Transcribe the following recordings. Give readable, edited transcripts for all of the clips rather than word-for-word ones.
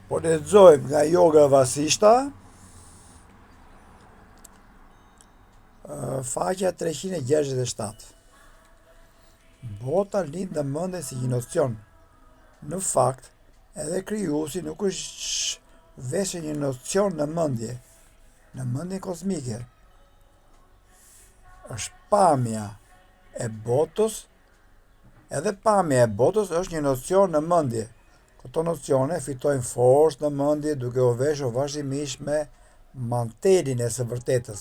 Po lexojmë nga Yoga Vasishta, faqja 367. Bota lind në mendje si një nocion. Në fakt, edhe krijuesi nuk është veçse një nocion në mendje kozmike. Është pamja e botës, edhe pamja e botës është një nocion në mendje. Këto nocione fitojnë forcë në mendje duke u veshur vazhdimisht me mantelin e së vërtetës.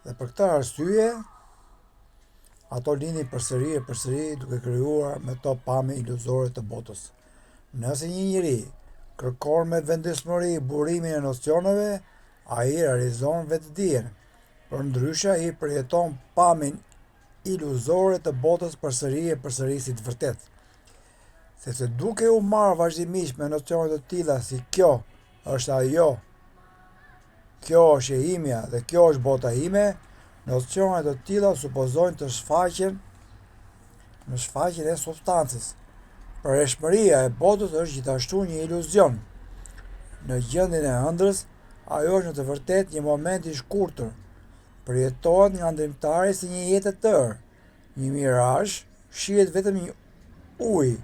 Dhe për këtë arsye, ato lindin përsëri duke krijuar me to pamje iluzore të botës. Nëse një njeri kërkon me vendosmëri burimin e nocioneve, ai realizon vetëdijen. Përndryshe, ai përjeton pamjen iluzore të botës përsëri si të vërtetë. Sepse duke u marrë vazhdimisht me nocione të tilla si kjo është ajo, kjo është e imja dhe kjo është bota ime, nocione të tilla supozojnë të shfaqen në shfaqjen e substancës. Përreshmëria e botës është gjithashtu një iluzion. Në gjendjen e ëndrrës, ajo është në të vërtetë një moment i shkurtër. Përjetohet nga ndrimtari si një jetë e tërë. Një mirazh, shihet vetëm një ujë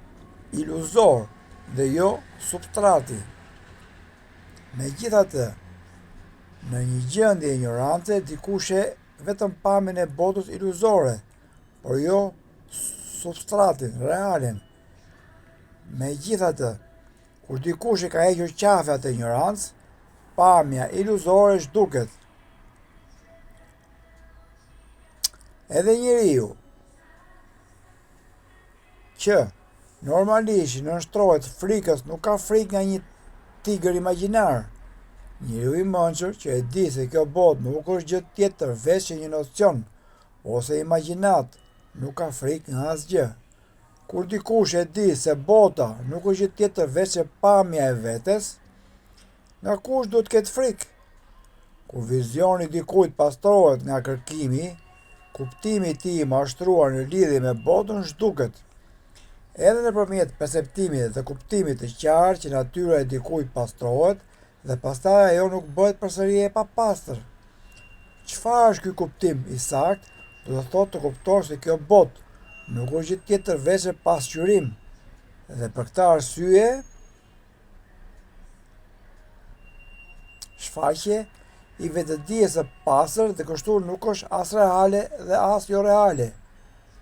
iluzor dhe jo substrati. Megjithatë, në një gjendje ignorance, dikush e vetëm pamjen e botës iluzore, por jo substratin, realen. Megjithatë, kur dikush e ka hequr qafe atë ignorancë, pamja iluzore zhduket. Edhe njeriu që normalisht nënshtrohet frikës nuk ka frikë nga një tigër imagjinar. Njeriu i mençur që e di se kjo botë nuk është gjë tjetër veçse një nocion ose imagjinat, nuk ka frikë nga asgjë. Kur dikush e di se bota nuk është gjë tjetër veçse pamja e vetes, nga kush duhet të ketë frikë? Kur vizioni i dikujt pastrohet nga kërkimi, kuptimi i tij i mashtruar në lidhje me botën zhduket. Edhe nëpërmjet perceptimit dhe kuptimit të qartë që natyra e dikujt pastrohet dhe pastaj ajo nuk bëhet përsëri e papastër. Çfarë është ky kuptim i saktë? Do të thotë të kuptosh se kjo botë nuk është gjë tjetër veçse pasqyrim. Dhe për këtë arsye, shfaqje i vetëdijes së pastër dhe kështu nuk është as reale dhe as jo reale.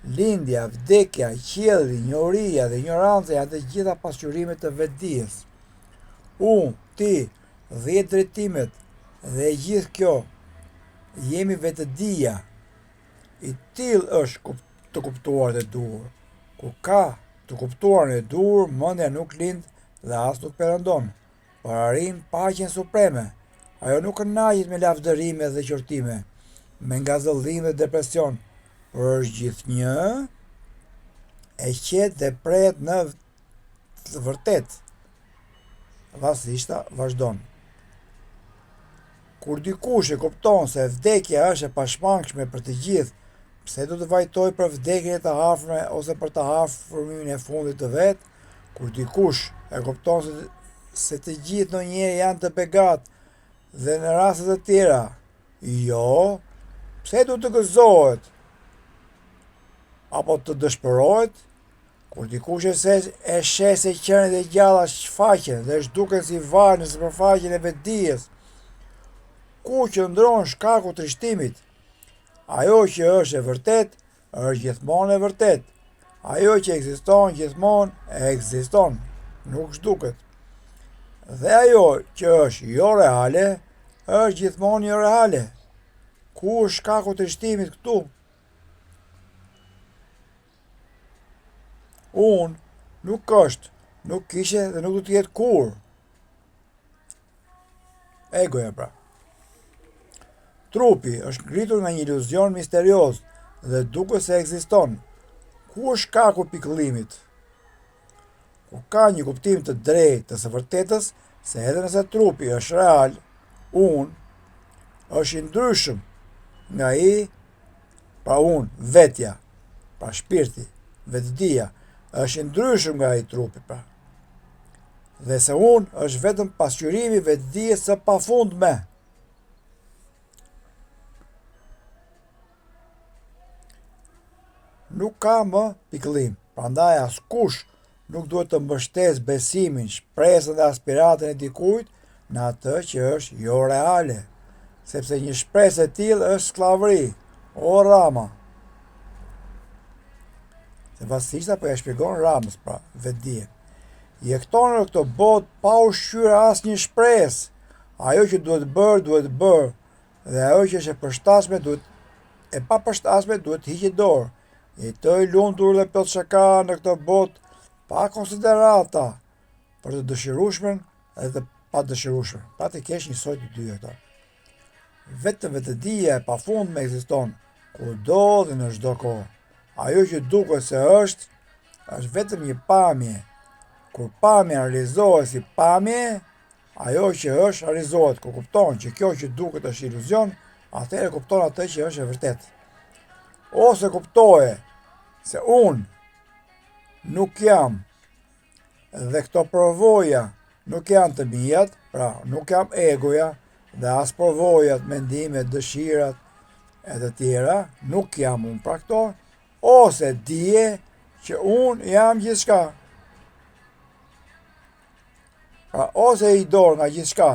Lindja, vdekja, qielli, njohuria dhe ignoranca janë të gjitha pasqyrime të vetëdijes. Unë, ti, 10 drejtimet dhe gjithë kjo jemi vetëdija. I tillë është të kuptuar dhe duhur. Kur ka të kuptuar e duhur, mendja nuk lind dhe as nuk perëndon, por arrin paqen supreme. Ajo nuk kënaqet me lavdërime dhe qortime, me ngazëllim dhe depresion, por është gjithnjë e qetë dhe prehet në të vërtetë. Vasishta vazhdon. Kur dikush e kupton se vdekja është e pashmangshme për të gjithë, pse do të vajtoj për vdekjen e të afërme ose për të afërmimin e fundit të vet? Kur dikush e kupton se të gjithë ndonjëherë janë të begatë dhe në raste të tjera, jo, pse do të gëzohet apo të dëshpërohet? Kur dikush e sheh se qenet e gjalla shfaqen dhe zhduken si varë në sipërfaqen e vetëdijes, ku qëndron shkaku trishtimit? Ajo që është e vërtet, është gjithmonë e vërtet. Ajo që ekziston gjithmonë ekziston, nuk zhduket. Dhe ajo që është jo reale, është gjithmonë jo reale. Ku është shkaku trishtimit këtu? Unë nuk është, nuk kishe dhe nuk do të jetë kur. Egoja pra. Trupi është ngritur nga një iluzion misterioz dhe duket se ekziston. Ku është shkaku i pikëllimit? Kur ka një kuptim të drejtë të së vërtetës se edhe nëse trupi është real, unë është i ndryshëm nga pra unë, vetja, pra shpirti, vetëdia, është i ndryshëm nga ai trupi pra. dhe se unë është vetëm pasqyrimi vetëdijes së pafundme. Nuk ka më pikëllim, prandaj askush nuk duhet të mbështes besimin, shpresën dhe aspiratën e dikujt në atë që është jo reale, sepse një shpresë e tillë është skllavëri, o Rama. Se vasisht apo ja shpjegon Ramës, pra, vetëdije. Jekton në këtë botë pa u shqyrë asnjë shpresë. Ajo që duhet bërë, dhe ajo që është e papërshtatshme duhet hiqet dorë. Jetoj lumtur dhe plot shaka në këtë botë pa konsiderata për të dëshirueshmen dhe të padëshirueshme. Praktikisht njësoj të dy këto. Vetëm vetëdija e pafundme ekziston kudo dhe në çdo kohë. Ajo që duket se është vetëm një pamje. Kur pamja realizohet si pamje, ajo që është realizohet. Kur kupton që kjo që duket është iluzion, atëherë kupton atë që është e vërtet. Ose kuptoje se unë nuk jam dhe këto përvoja nuk janë të mijat, pra nuk jam egoja dhe as përvojat, mendimet, dëshirat e të tjera, nuk jam unë pra këto, ose dije që unë jam gjithçka. Pra ose i dorë nga gjithçka,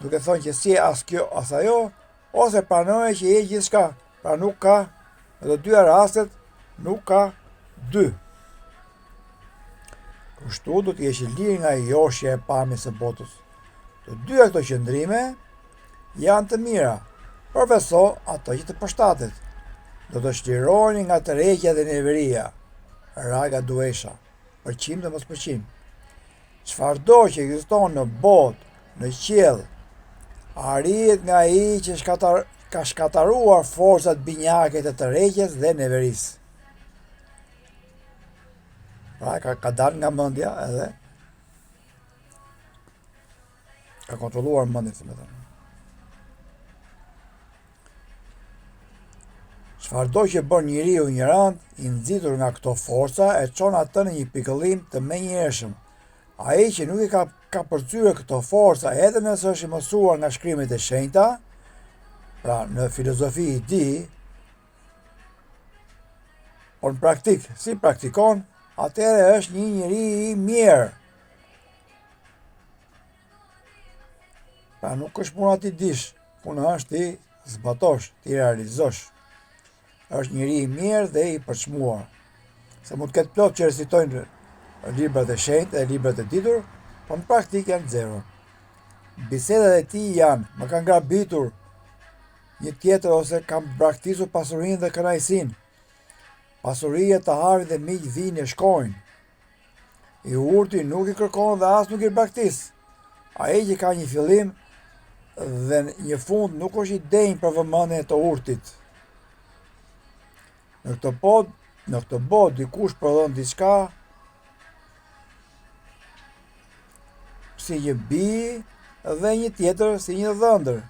duke thënë që si as kjo as ajo, ose pranoje që je gjithçka, pra nuk ka, në të dyja rastet, nuk ka dy. Kështu do të jesh i lirë nga joshja e pamjes së botës. Të dyja këto qëndrime janë të mira, përveçso ato që të përshtatet. Do të shliroheni nga tërheqja dhe neveria, raga duesha, pëlqim dhe mos pëlqim. Çfarëdo që ekziston në botë, në qiell, arrihet nga ai që ka shkataruar forcat binjake të tërheqjes dhe neverisë. Pra ka dalë nga mendja edhe ka kontrolluar mendjen, si më thënë. Çfarëdo që bën njeriu ignorant, i nxitur nga këto forca, e çon atë në një pikëllim të menjëhershëm. Ai që nuk i ka përcyer këto forca, edhe nëse është i mësuar nga shkrimet e shenjta, pra në filozofi i di, por në praktik, si praktikon, atëherë është një njeri i mirë. Pra nuk është puna ti dish, puna është ti zbatosh, ti realizosh. Është njeri i mirë dhe i përçmuar. Se mund të ketë plot që recitojnë librat e shenjtë dhe librat e ditur, por në praktik janë zero. Bisedat e tij janë, më kanë grabitur një tjetër ose kam braktisur pasurinë dhe kënaqësinë. Pasuria të harit dhe miq vinë e shkojnë. I urti nuk i kërkon dhe as nuk i braktis. Ai që ka një fillim dhe një fund nuk është i denjë për vëmendjen e të urtit. Në këtë botë dikush prodhon diçka si një bij dhe një tjetër si një dhëndër.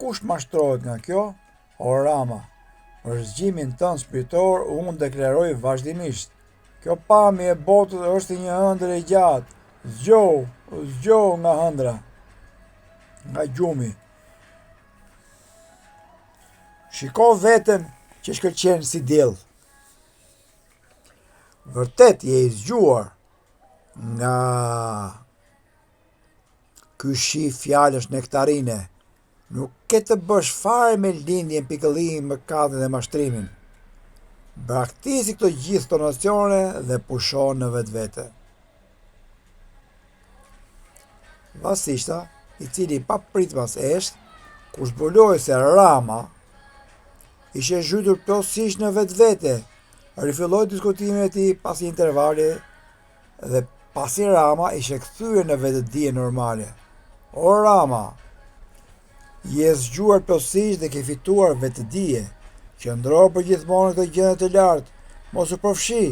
Kush mashtrohet nga kjo? O Rama, për zgjimin tënd shpirtëror unë deklaroj vazhdimisht. Kjo pamje e botës është një ëndër e gjatë. Zgjohu nga ëndra, nga gjumi. Shiko veten që shkëlqen si diell. Vërtet je i zgjuar nga ky shi fjalësh nektarine. Nuk ke të bësh fare me lindjen, pikëllimin, mëkatin dhe mashtrimin. Braktisi këto gjithë këto nocione dhe pusho në vetvete. Vasishta, i cili pa pritmas esht, kur zbuloi se Rama ishte zhytur plotësisht në vetvete, rifilloi diskutimin e tij pas një intervali dhe pasi Rama ishte kthyer në vetëdije normale. O Rama, je zgjuar plotësisht dhe ke fituar vetëdije. Qëndro për gjithmonë në këtë gjendje të lartë, mos u përfshi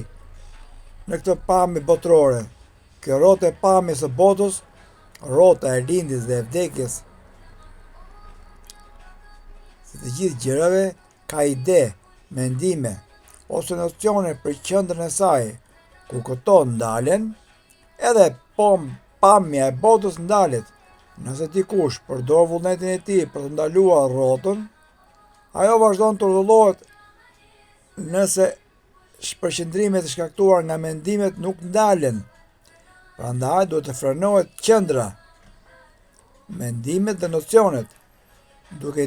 në këtë pamje botërore. Kjo rrotë e pamjes së botës, rrota e lindjes dhe e vdekjes, si të gjithë gjërave, ka ide mendime ose nocione për qendrën e saj, ku këto ndalen, edhe pamja e botës ndalet. Nëse dikush përdor vullnetin e tij për të ndaluar rrotën, ajo vazhdon të rrotullohet nëse përqendrimet e shkaktuar nga mendimet nuk ndalen. Prandaj duhet të frenohet qendra, mendimet dhe nocionet, duke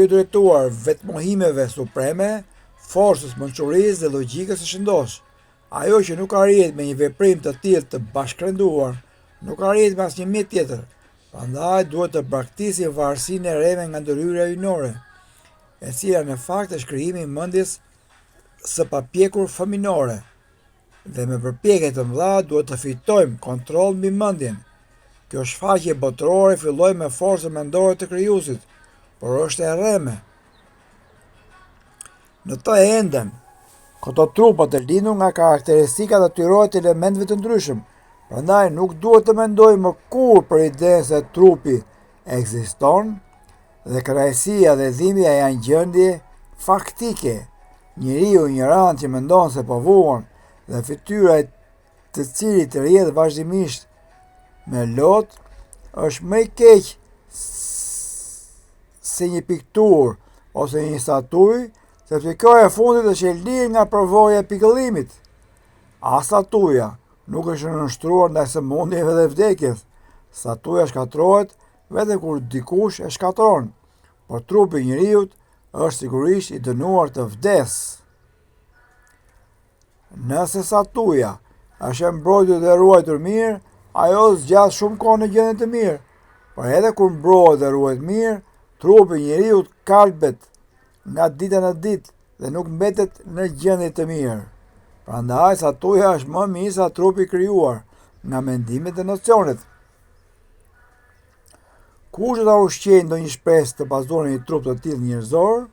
i drejtuar vetmohimeve supreme, forcës mençurisë dhe logjikës së shëndosh. Ajo që nuk arrihet me një veprim të tillë të bashkërenduar, nuk arrihet me asnjë mjet tjetër. Prandaj duhet të braktisë varësinë e rreme nga ndërhyrja hyjnore, e cila në fakt është krijimi i mendjes së papjekur fëminore. Dhe me përpjekje të mëdha duhet të fitojmë kontroll mbi mendjen. Kjo shfaqje botërore filloi me forcën mendore të krijuesit, por është e rreme. Në të enden, këto trupa të lindur nga karakteristikat dhe tyrohet të elementëve të ndryshëm. Prandaj nuk duhet të mendojmë më kurrë për idenë se trupi ekziston dhe kënaqësia dhe dhimbja janë gjendje faktike. Njeriu ignorant që mendon se po vuan dhe fytyra e të cilit rrjedh vazhdimisht me lot është më i keq se një pikturë ose një statuj, sepse kjo e fundit është e lirë nga përvoja e pikëllimit. As statuja nuk është nënshtruar ndaj sëmundjeve dhe vdekjes. Statuja shkatërrohet vetëm kur dikush e shkatërron, por trupi i njeriut është sigurisht i dënuar të vdesë. Nëse statuja është e mbrojtur dhe ruajtur mirë, ajo zgjat shumë kohë në gjendje të mirë. Por edhe kur mbrohet dhe ruhet mirë, trupi i njeriut kalbet nga dita në ditë dhe nuk mbetet në gjendje të mirë. Prandaj statuja është më mirë se trupi i krijuar nga mendimet dhe nocionet. Kush do ta ushqejë ndonjë shpresë të bazuar në një trup të tillë njerëzor?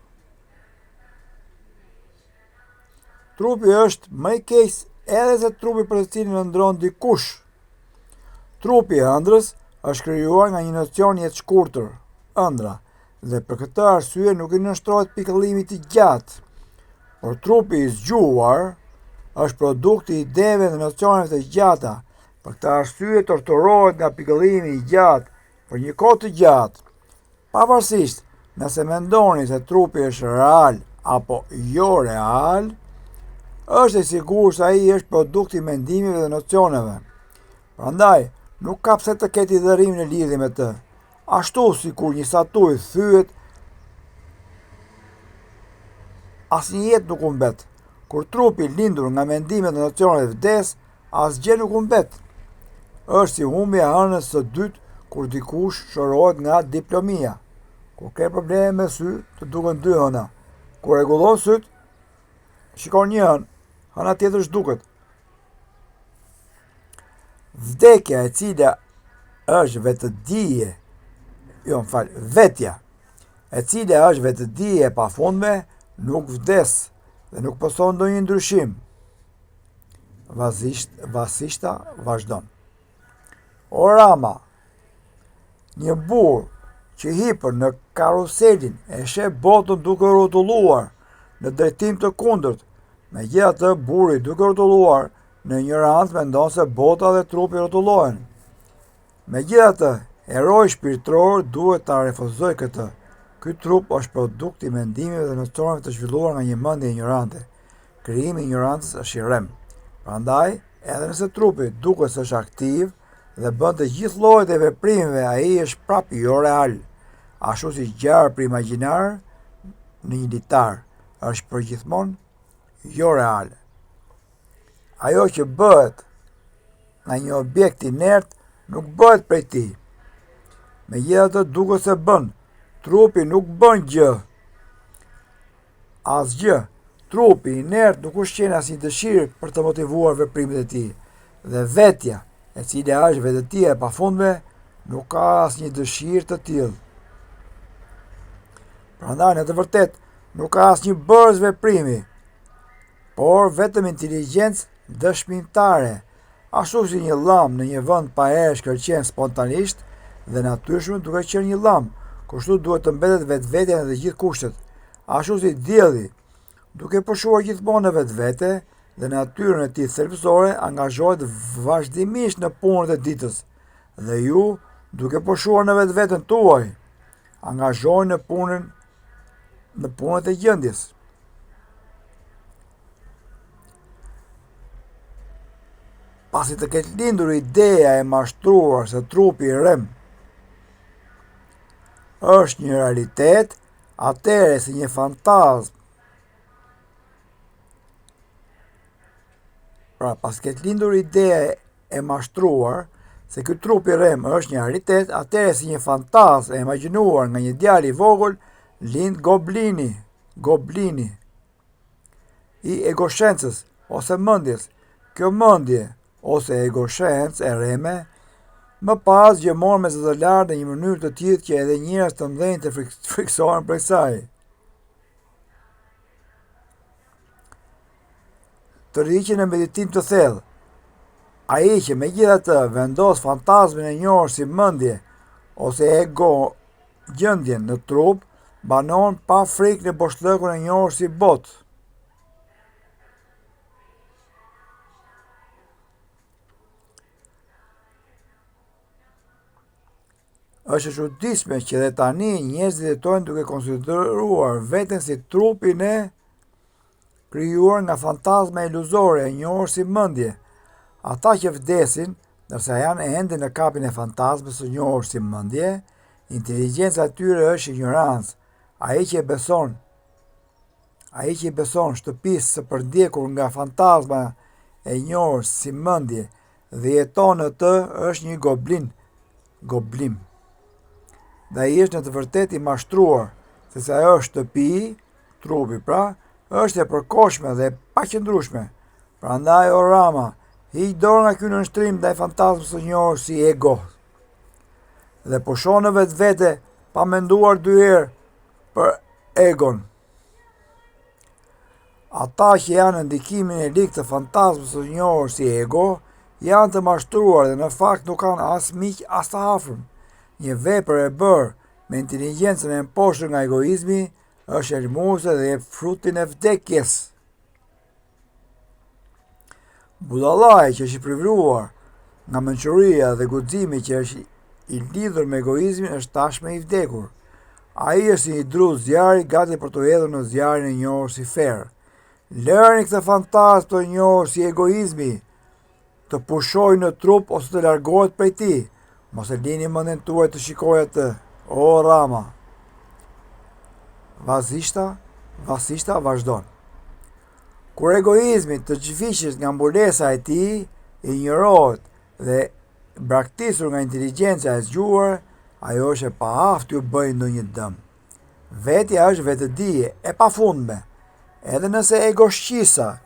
Trupi është më i keq edhe se trupi për të cilin ëndron dikush. Trupi i ëndrës është krijuar nga një nocion jetë shkurtër, ëndra, dhe për këtë arsye nuk i nënshtrohet pikëllimit i gjatë. Por trupi i zgjuar është produkti i ideve dhe nocioneve të gjata. Për këtë arsye torturohet nga pikëllimi i gjatë për një kohë të gjatë. Pavarësisht nëse mendoni se trupi është real apo jo real, është e sigurt se ai është produkt i mendimeve dhe nocioneve. Prandaj, nuk ka pse të ketë idhërim në lidhje me të. Ashtu si kur një statuj thyet, asnjë jetë nuk humbet. Kur trupi lindur nga mendimet dhe nocionet vdes, asgjë nuk humbet. Është si humbja e hënës së dytë kur dikush shërohet nga diplomia. Kur ke probleme me sy, të duken dy hëna. Kur rregullon syt, shikon një hënë, hëna tjetër zhduket. Vdekja e cila është vetja e cila është vetëdije e pafundme, nuk vdes dhe nuk pëson ndonjë ndryshim. Vasishta vazhdon. Orama, një burr që hipër në karuselin e sheh botën duke rrotulluar në drejtim të kundërt. Megjithatë, burri duke rrotulluar në ignorancë mendon se bota dhe trupi rrotullohen. Megjithatë, heroi shpirtëror duhet ta refuzojë këtë. Ky trup është produkt i mendimeve dhe nocioneve të zhvilluar nga një mendje ignorante. Krijimi i ignorancës është i rrem. Prandaj, edhe nëse trupi duket se është aktiv dhe bën të gjithë llojet e veprimeve, ai është prapë jo real. Ashtu si zjarri për imagjinar në një litar është përgjithmonë jo real. Ajo që bëhet nga një objekt inert nuk bëhet prej tij. Megjithatë, duket se bën. Trupi nuk bën gjë. Asgjë. Trupi inert nuk ushqen asnjë dëshirë për të motivuar veprimet e tij. Dhe vetja, e cila është vetëdia e pafundme, nuk ka asnjë dëshirë të tillë. Prandaj, në të vërtetë, nuk ka asnjë bërës veprimi, por vetëm inteligjencë dëshmimtare, ashtu si një llam në një vend pa erë shkëlqen spontanisht dhe natyrshëm duke qenë një llam, kështu duhet të mbetet vetvetja në të gjithë kushtet, ashtu si dielli, duke pushuar gjithmonë në vetvete dhe në natyrën e tij thelbësore, angazhohet vazhdimisht në punët e ditës, dhe ju, duke pushuar në vetveten tuaj, angazhojeni në punët e gjendjes. Pasi të ketë lindur ideja e mashtruar se trupi i rem është një realitet, atëherë si një fantazm. Pra, pasi ketë lindur ideja e mashtruar se ky trup i rem është një realitet, atëherë si një fantazm e imagjinuar nga një djalë i vogël, lind goblini i egoshencës ose mendjes. Kjo mendje ose egoshencë e reme, më pas gjëmon me zë të lartë në një mënyrë të tillë që edhe njerëz të mëdhenj të friksohen prej saj. Të rriqen në meditim të thellë, ai që megjithatë vendos fantazmin e njohur si mendje ose ego gjendjen në trup, banon pa frikë në boshllëkun e njohur si botë. Është e çuditshme që edhe tani njerëzit jetojnë duke konsideruar veten si trupin e krijuar nga fantazma iluzore e njohur si mendje. Ata që vdesin, ndërsa janë ende në kapin e fantazmës së njohur si mendje, inteligjenca e tyre është ignorancë. Ai që i beson shtëpisë së përdjekur nga fantazma e njohur si mendje dhe jeton në të është një goblim. Dhe ai është në të vërtetë i mashtruar, sepse ajo shtëpi, trupi pra, është e përkohshme dhe e paqëndrueshme. Prandaj o Rama, hiq dorë nga ky nënshtrim ndaj fantazmës së njohur si ego. Dhe pusho në vetvete pa menduar dy herë për egon. Ata që janë në ndikimin e ligë të fantazmës së njohur si ego, janë të mashtruar dhe në fakt nuk kanë as miq as të afërm. Një vepër e bërë me inteligjencën e mposhtur nga egoizmi është ermuese dhe jep frutin e vdekjes. Budallai që është i privruar nga mençuria dhe guximi që është i lidhur me egoizmin është tashmë i vdekur. Ai është si një dru zjarri gati për të hedhur në zjarrin e njohur si ferr. Lërni këtë fantazm të njohur si egoizmi të pushojë në trup ose të largohet prej tij. Mos e lini mendjen tuaj të shikojë atë, o Rama. Vasishta vazhdon. Kur egoizmi të zhvishet nga mbulesa e tij, injorohet dhe braktisur nga inteligjenca e zgjuar, ajo është e paaftë t'ju bëjë ndonjë dëm. Vetja është vetëdije e pafundme. Edhe nëse egoshqisa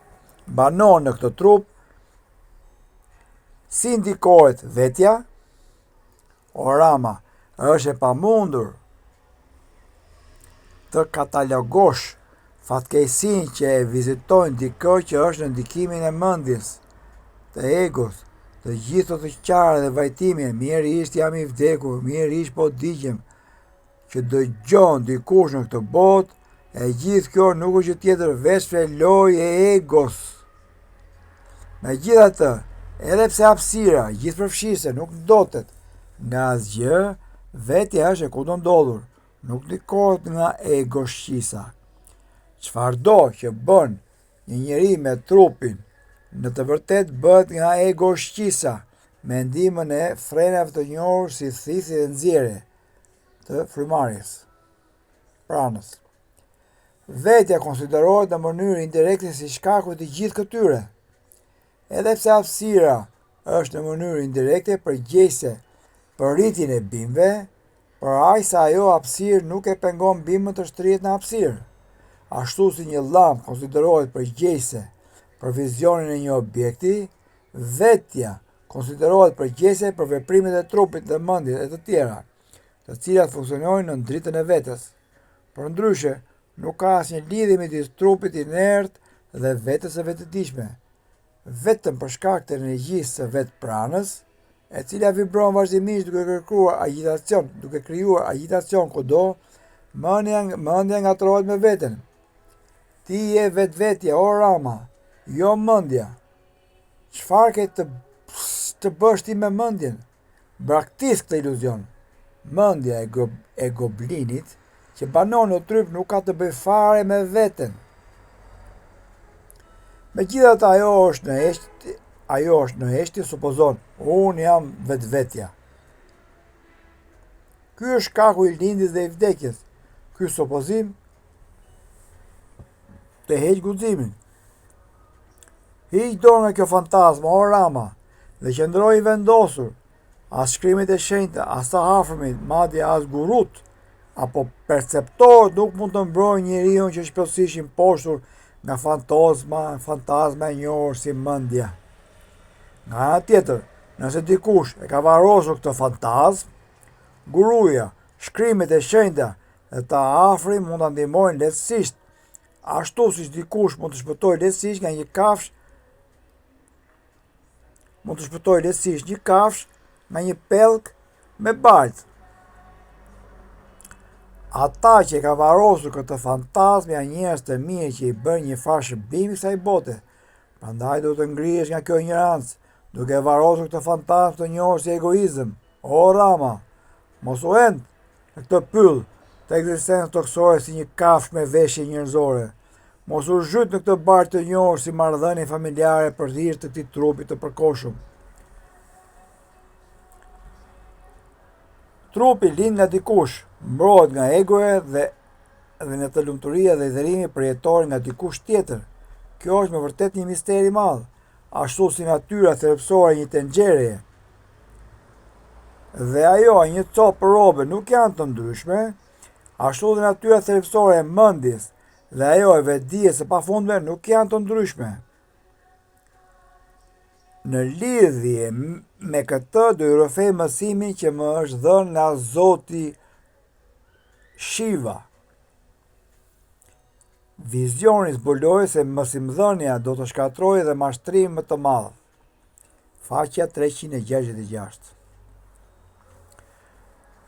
banon në këtë trup, si ndikohet vetja? O Rama, është e pamundur të katalogosh fatkeqësinë që e vizitojnë dikë që është në ndikimin e mendjes, të egos, të gjithë të qarë dhe vajtime, mirërisht jam i vdekur, mirërisht po digjem, që dëgjon dikush në këtë botë, e gjithë kjo nuk është gjë tjetër veç lojë e egos. Megjithatë, edhe pse hapësira gjithëpërfshirëse nuk ndotet nga asgjë, vetja është e kundëndodhur, nuk ndikohet nga egoshqisa. Çfarëdo që bën një njeri me trupin, në të vërtetë bëhet nga egoshqisa, me ndihmën e frenave të njohur si thisi dhe nxjerrje të frymarrjes, pranës. Vetja konsiderohet në mënyrë indirekte si shkaku i të gjithë këtyre. Edhe pse hapësira është në mënyrë indirekte përgjegjëse për rritjen e bimëve, për aq sa ajo hapësirë nuk e pengon bimën të shtrihet në hapësirë. Ashtu si një llamp konsiderohet përgjegjëse për vizionin e një objekti, vetja konsiderohet përgjegjëse për veprimet e trupit dhe mendjes e të tjera, të cilat funksionojnë në dritën e vetes. Përndryshe, nuk ka asnjë lidhje midis trupit inert dhe vetes së vetëdijshme. Vetëm për shkak të energjisë së vetë pranës, e cila vibron vazhdimisht duke krijuar agitacion kudo, mendja ngatrohet me veten. Ti je vetvetja, o Rama, jo mendja. Çfarë ke të bësh ti me mendjen? Braktis këtë iluzion. Mendja e goblinit që banon në tryp nuk ka të bëj fare me veten. Megjithatë ajo është në heshtje supozon, unë jam vetvetja. Ky është shkaku i lindjes dhe i vdekjes. Ky supozim të heq guximin. Hiq dorë nga kjo fantazmë, o Rama, dhe qëndroj i vendosur, as shkrimet e shenjta, as të afërmit, madje as gurut, apo perceptorët nuk mund të mbrojnë njeriu që shpellësisht i mposhtur nga fantazma e njohur si mendja. Nga ana tjetër, nëse dikush e ka varrosur këtë fantazm, guruja, shkrimet e shenjta dhe të afërt mund ta ndihmojnë lehtësisht, ashtu siç dikush mund të shpëtojë lehtësisht nga një kafshë nga një pellk me baltë. Ata që e ka varrosur këtë fantazmë janë njerëz të mirë që i bën një farë shërbimi kësaj bote. Prandaj duhet të ngrihesh nga kjo ignorancë, duke varrosur këtë fantazmë të njohur si egoizëm. O Rama, mos u hend në këtë pyll të ekzistencës toksore si një kafshë me veshje njerëzore. Mos u zhyt në këtë barkë të njohur si marrëdhënie familjare për hir të këtij trupi të përkohshëm. Trupi lind nga dikush, mbrohet nga egoja dhe në të lumturia dhe dherimi përjetor nga dikush tjetër. Kjo është me vërtet një mister i madh, ashtu si natyra thelbësore e një tenxhereje. Dhe ajo e një copë rrobe nuk janë të ndryshme, ashtu dhe natyra thelbësore e mendjes dhe ajo e vetdijes së pafundme nuk janë të ndryshme. Në lidhje me këtë do i rrëfej mësimin që më është dhënë nga Zoti Shiva. Vizioni zbuloi se mësimdhënia do të shkatërrojë dhe mashtrim më të madh. Faqja 366.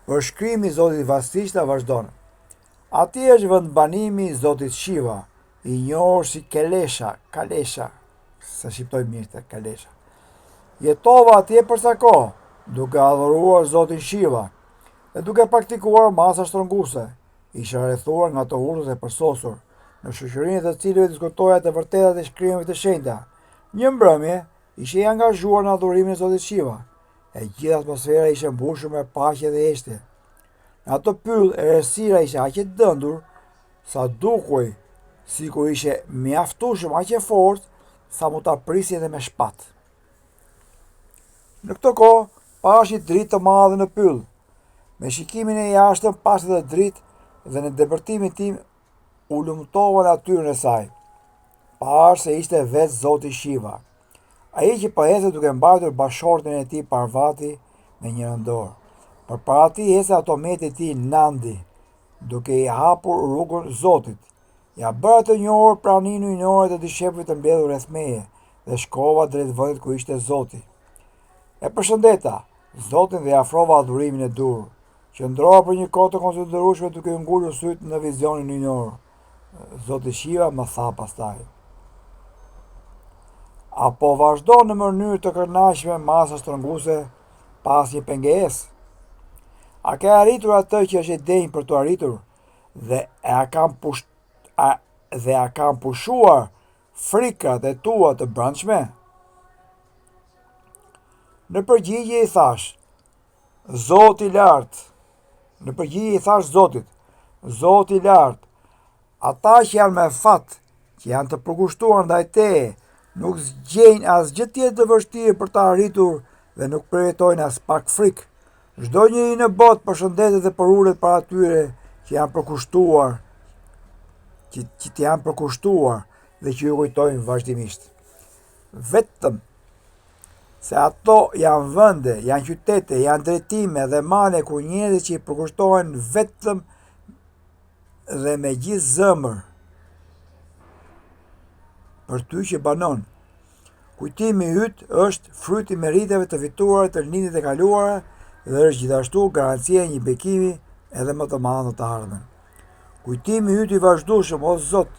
Përshkrimi i Zotit Vasishta vazhdon. Ati është vendbanimi i Zotit Shiva, i njohur si Kalesha, se shqiptoj mirë të Kalesha. Jetova atje për sa kohë, duke adhuruar Zotin Shiva dhe duke praktikuar masa shtrënguese. Isha rrethuar nga të urtët e përsosur, në shoqërinë e të cilëve diskutoja të vërtetat e shkrimeve të shenjta. Një mbrëmje ishe i angazhuar në adhurimin e Zotit Shiva, e gjithë atmosfera ishte mbushur me paqe dhe heshtje. Në atë pyll errësira ishte aq e dëndur sa dukej sikur ishte mjaftueshëm aq e fortë sa mu ta prisje edhe me shpatë. Në këtë kohë, pash një dritë të madhe në pyll. Me shikimin e jashtëm pas edhe dritë dhe në depërtimin tim u lumtova natyrën e saj. Pash se ishte vetë Zoti Shiva. Ai që po ecte duke mbajtur bashortin e tij Parvati me një dorë. Përpara tij ecte autometi i tij Nandi, duke i hapur rrugën Zotit. Ja bëra të njohur praninë hyjnore të dishepujve të mbledhur rreth meje dhe shkova drejt vendit ku ishte Zoti. E përshëndeta Zotin dhe i afrova adhurimin e dur. Qëndrova për një kohë të konsiderueshme duke ngulur syt në vizionin hyjnor. Zoti Shiva më tha pastaj: apo vazhdo në mënyrë të kënaqshme masa shtrënguese pas një pengesë? A ke arritur atë që është e denjë për të arritur dhe a kam pushuar frikat e tua të brendshme? Në përgjigje i thash, Zoti i lartë. Në përgjigje i thash Zotit, Zoti i lartë, ata që janë me fat, që janë të përkushtuar ndaj teje, nuk zgjejnë asgjë tjetër të vështirë për të arritur dhe nuk përjetojnë as pak frikë. Çdo njeri në botë përshëndetet dhe përulet para tyre që janë përkushtuar, dhe që ju kujtojnë vazhdimisht. Vetëm se ato janë vende, janë qytete, janë drejtime dhe male ku njerëzit që i përkushtohen vetëm dhe me gjithë zemër për ty që banon, Kujtimi yt është fryti i meriteve të fituara të rinjtjet e kaluara dhe është gjithashtu garancia e një bekimi edhe më të madh në të ardhmen. Kujtimi yt i vazhdueshëm, o Zot,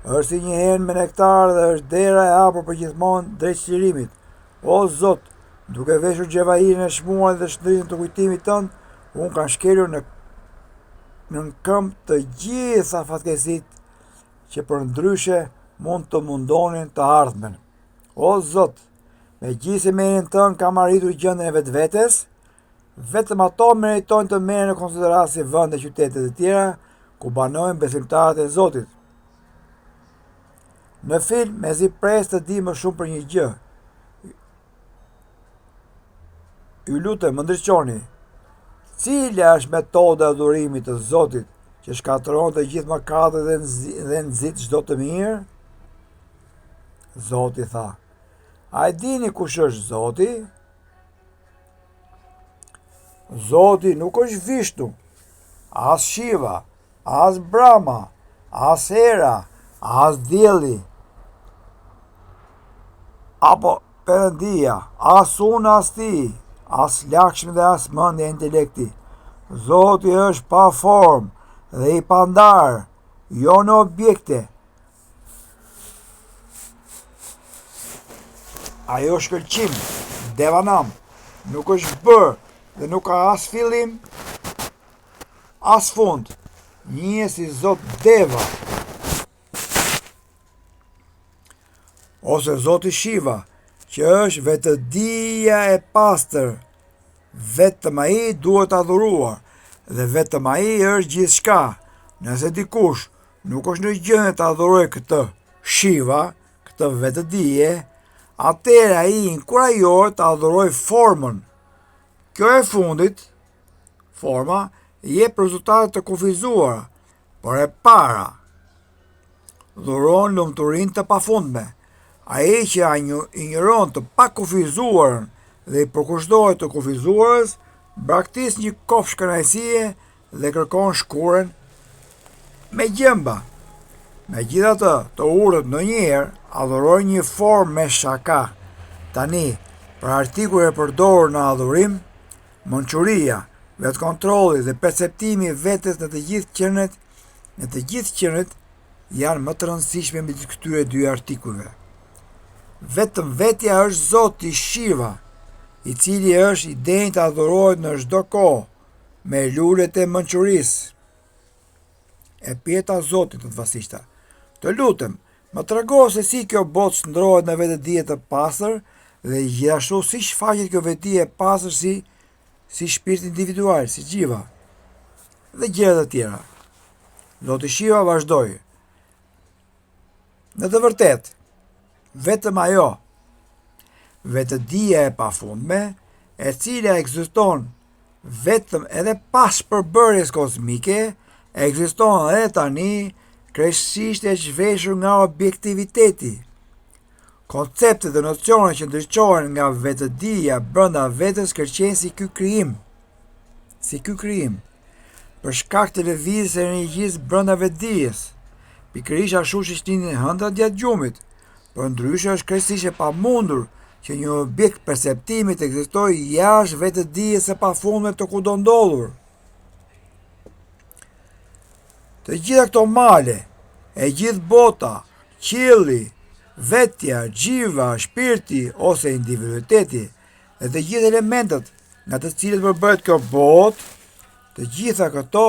është si një hen me nektar dhe është dera e hapur për gjithmonë drejt çlirimit. O Zot, duke veshur xhevahirin e shmuar dhe shndritjen të kujtimit tënd, unë kam shkelur në këmbë të gjitha fatkeqësitë që përndryshe mund të mundonin të ardhmen. O Zot, me gjithë semenin tënd kam arritur gjendjen e vetvetes, vetëm ato meritojnë të merren në konsiderats si vende, qytete e tjera ku banojnë besimtarët e Zotit. Në film mezi pres të di më shumë për një gjë. Ju lutem, më ndriçoni. Cila është metoda e adhurimit të Zotit që shkatërron të gjithë mëkatet dhe nxit çdo të mirë? Zoti tha: a e dini kush është Zoti? Zoti nuk është Vishnu, as Shiva, as Brahma, as Hera, as Dielli, apo Perëndia, as unë as ti, as Lakshmi dhe as mendja e intelekti. Zoti është pa formë dhe i pandar, jo në objekte. Ajo shkëlqim, devanam, nuk është bërë dhe nuk ka as fillim, as fund. Njihet si Zot Deva, ose Zoti Shiva, që është vetëdia e pastër. Vetëm ai duhet adhuruar dhe vetëm ai është gjithçka. Nëse dikush nuk është në gjendje të adhurojë këtë Shiva, këtë vetëdije, atëherë ai inkurajohet të adhurojë formën. Kjo e fundit, forma, jep rezultate të kufizuara, por e para dhuron lumturinë të pafundme. Ai që injoron të pakufizuarën dhe i përkushtohet të kufizuarës, braktis një kopsh kënaqësie dhe kërkon shkuren me gjëmba. Megjithatë, të urët ndonjëherë adhurojnë një formë me shaka. Tani, për artikuj e përdorur në adhurim, mençuria, vetkontrolli dhe perceptimi i vetes në të gjithë qenet janë më të rëndësishme midis këtyre dy artikujve. Vetëm vetja është Zoti Shiva, i cili është i denjë të adhurohet në çdo kohë me lulet e mençurisë. E pjeta Zotit të vasishta. Të lutem, më trego se si kjo botë shndrohet në vetëdije të pastër dhe gjithashtu si shfaqet kjo vetëdije e pastër si shpirt individual, si Jiva dhe gjëra të tjera. Zoti Shiva vazhdoi: në të vërtetë, vetëm ajo, vetëdija e pafundme, e cila ekziston vetëm edhe pas përbërjes kozmike, ekziston edhe tani, krejtësisht e zhveshur nga objektiviteti. Konceptet dhe nocionet që ndriçohen nga vetëdija brenda vetes kërcejnë si ky krijim, për shkak të lëvizjes së energjisë brenda vetëdijes. Pikërisht ashtu siç lindin hëndrat gjatë gjumit, por ndryshe është krejtësisht e pamundur që një objekt perceptimi të ekzistojë jashtë vetëdijes së pafundme të kudo ndodhur. Të gjitha këto male, e gjithë bota, qielli, vetja, Jiva, shpirti ose individualiteti dhe të gjithë elementet nga të cilët përbëhet kjo botë, të gjitha këto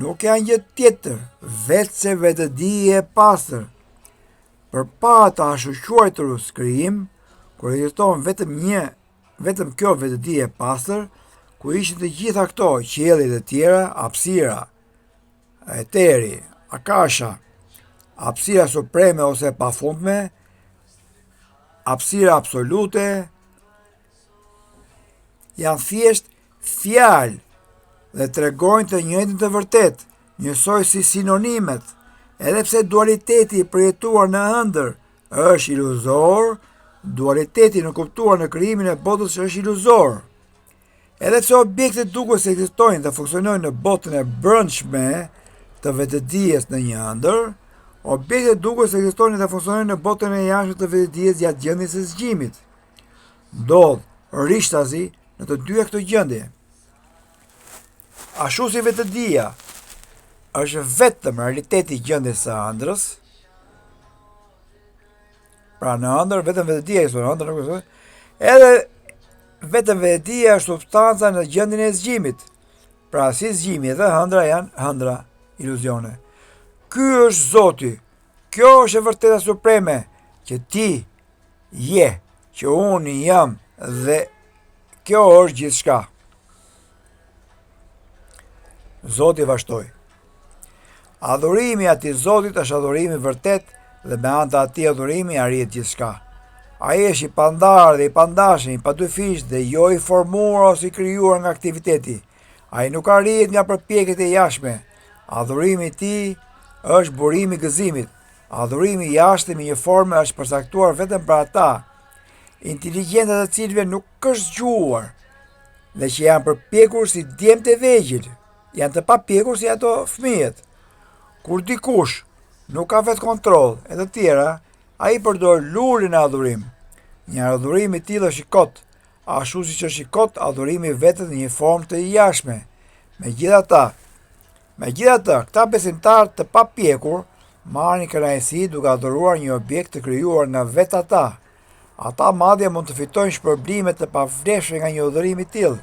nuk janë gjë tjetër vetëse vetëdije e pastër. Përpara të ashoqëruar krijim, kur ekziston vetëm kjo vetëdije e pastër, ku ishin të gjitha këto, qielli dhe tjera, hapësira, eteri, akasha, hapësira supreme ose pafundme, hapësira absolute, janë thjesht fjalë dhe tregojnë të njëjtën të vërtet, njësoj si sinonimet, edhe pse dualiteti i përjetuar në ëndër është iluzor, dualiteti në kuptuar në krijimin e botës është iluzor. Edhe pse objektet duket se ekzistojnë dhe funksionojnë në botën e brendshme të vetëdijes në një ëndër, Objektet dukues ekzistojnë dhe funksionojnë në botën e jashtme të vetëdijes gjatë gjendjes së zgjimit. Ndodh rishtasi në të dyja këto gjendje. Ashtu si vetëdija është vetëm realiteti i gjendjes së ëndrrës, pra në ëndër vetëm vetëdija ekziston, në ëndër nuk ekziston, edhe vetëm vetëdija është substanca në gjendjen e zgjimit. Pra si zgjimi dhe ëndra janë ëndra, iluzione. Ky është Zoti. Kjo është e vërteta supreme që ti je, që unë jam dhe kjo është gjithçka. Zoti vazhdoi. Adhurimi atij Zotit është adhurimi vërtet dhe me anë të atij adhurimi arrihet gjithçka. Ai është i pandar dhe i pandashëm, i padyfish dhe jo i formuar ose i krijuar nga aktiviteti. Ai nuk arrihet nga përpjekjet e jashtme. Adhurimi i tij është burimi i gëzimit. Adhurimi i jashtëm i një forme është përcaktuar vetëm për ata inteligjentë të cilëve nuk është zgjuar dhe që janë përpjekur si djemtë e vegjël, janë të papjekur si ato fëmijët. Kur dikush nuk ka vetë kontroll e të tjera, ai përdor lulin e adhurim. Një adhurim i tillë është i kot, ashtu siç është i kot adhurimi vetë në një formë të jashtme. Megjithatë, këta besimtarë të papjekur marrin kënaqësi duke adhuruar një objekt të krijuar nga vetë ata. Ata madje mund të fitojnë shpërblime të pavlefshme nga një adhurim i tillë.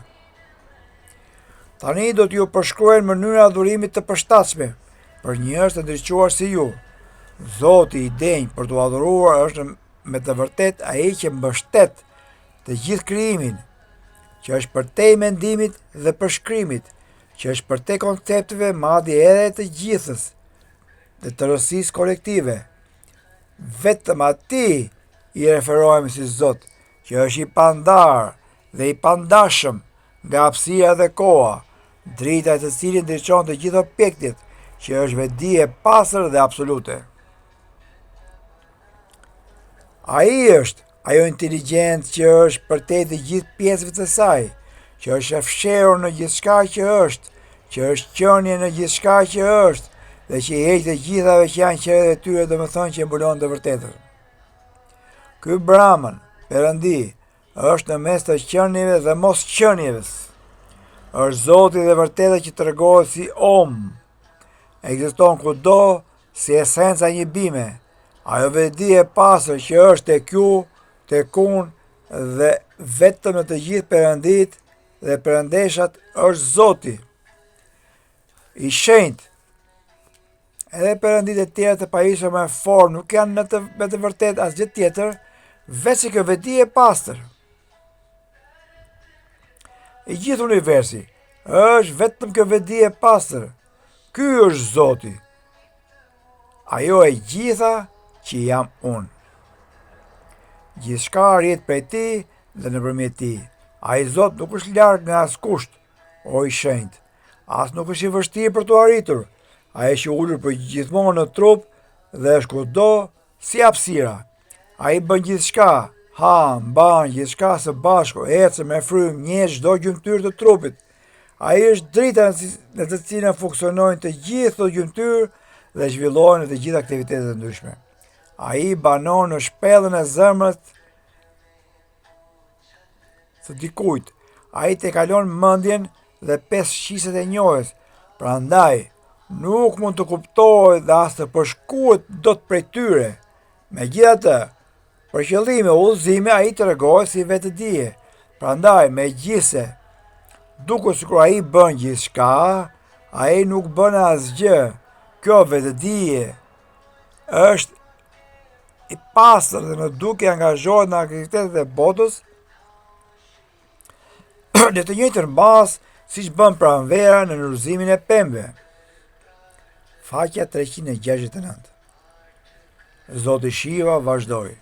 Tani do t'ju përshkruaj mënyrën e adhurimit të përshtatshme për njerëz të ndriçuar si ju. Zoti i denj për t'u adhuruar është me të vërtetë ai që mbështet të gjithë krijimin, që është përtej mendimit dhe përshkrimit, që është përtej koncepteve madje edhe të gjithës dhe të rësisë kolektive. Vetëm atij i referohemi si Zot, që është i pandar dhe i pandashëm nga hapësira dhe koha, drita e të cilin ndriçon të gjithë objektet, që është vetëdije e pastër dhe absolute. Ai është ajo inteligjencë që është përtej të gjithë pjesëve të saj, që është e fshehur në gjithçka që është qenie në gjithçka që është, dhe që i heq të gjithave që janë qerët e tyre, domethënë që mbulon të vërtetën. Ky Brahman, Perëndi, është në mes të qenieve dhe mos qenievës. Është Zoti dhe vërteta që tregohet si Om. Ekziston kudo si esenca një bime. Ajo vetëdije e pastër që është tek ju, tek unë dhe vetëm në të gjithë perëndit dhe perëndeshat është Zoti. I shenjtë. Edhe perëndit e tjerë të pajisur me formë nuk janë me të vërtetë asgjë tjetër veçse kjo vetëdije e pastër. I gjithë universi është vetëm kjo vetëdije e pastër. Ky është Zoti. Ajo e gjitha që jam unë. Gjithçka arrihet prej tij dhe nëpërmjet tij. Ai Zot nuk është larg nga askusht, o i shenjtë. As nuk është i vështirë për t'u arritur. Ai është i ulur për gjithmonë në trup dhe është kudo si hapësira. Ai bën gjithçka, mban gjithçka së bashku, ecë me frym, njeh çdo gjymtyr të trupit. Ai është drita në të cilën funksionojnë të gjithë këto gjymtyr dhe zhvillohen të gjitha aktivitetet e ndryshme. Ai banon në shpellën e zemrës së dikujt. Ai te kalon mendjen dhe 5 shiset e njohjes. Prandaj nuk mund të kuptohet dhe as të përshkruhet dot prej tyre. Megjithatë, për qëllime udhëzime ai tregohet si vetëdije. Prandaj, megjithse duket sikur ai bën gjithçka, ai nuk bën asgjë. Kjo vetëdije është i pastër dhe në duke angazhohet në aktivitetet e botës në të njëjtën bazë siç bën pranvera në nërëzimin e pemëve. Faqja 369. Zoti Shiva vazhdoi.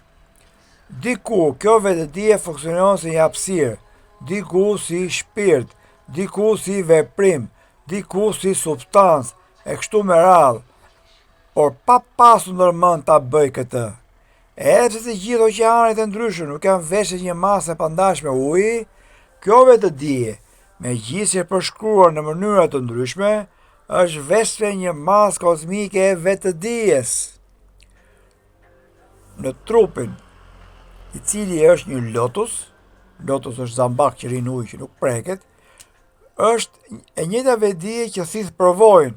Diku kjo vetëdije funksionon si një hapësirë, diku si shpirt, diku si veprim, diku si substancë, e kështu me radhë, por pa pasur ndërmend ta bëj këtë. Edhe të gjithë oqeanet e ndryshëm nuk janë veçse një masë e pandashme uji, kjo vetëdije, megjithëse e përshkruar në mënyra të ndryshme, është veçse një masë kozmike e vetëdijes. në trupin i cili është një lotus është zambak që rinë ujë që nuk preket, është e njëjta vetdije që thith provojnë,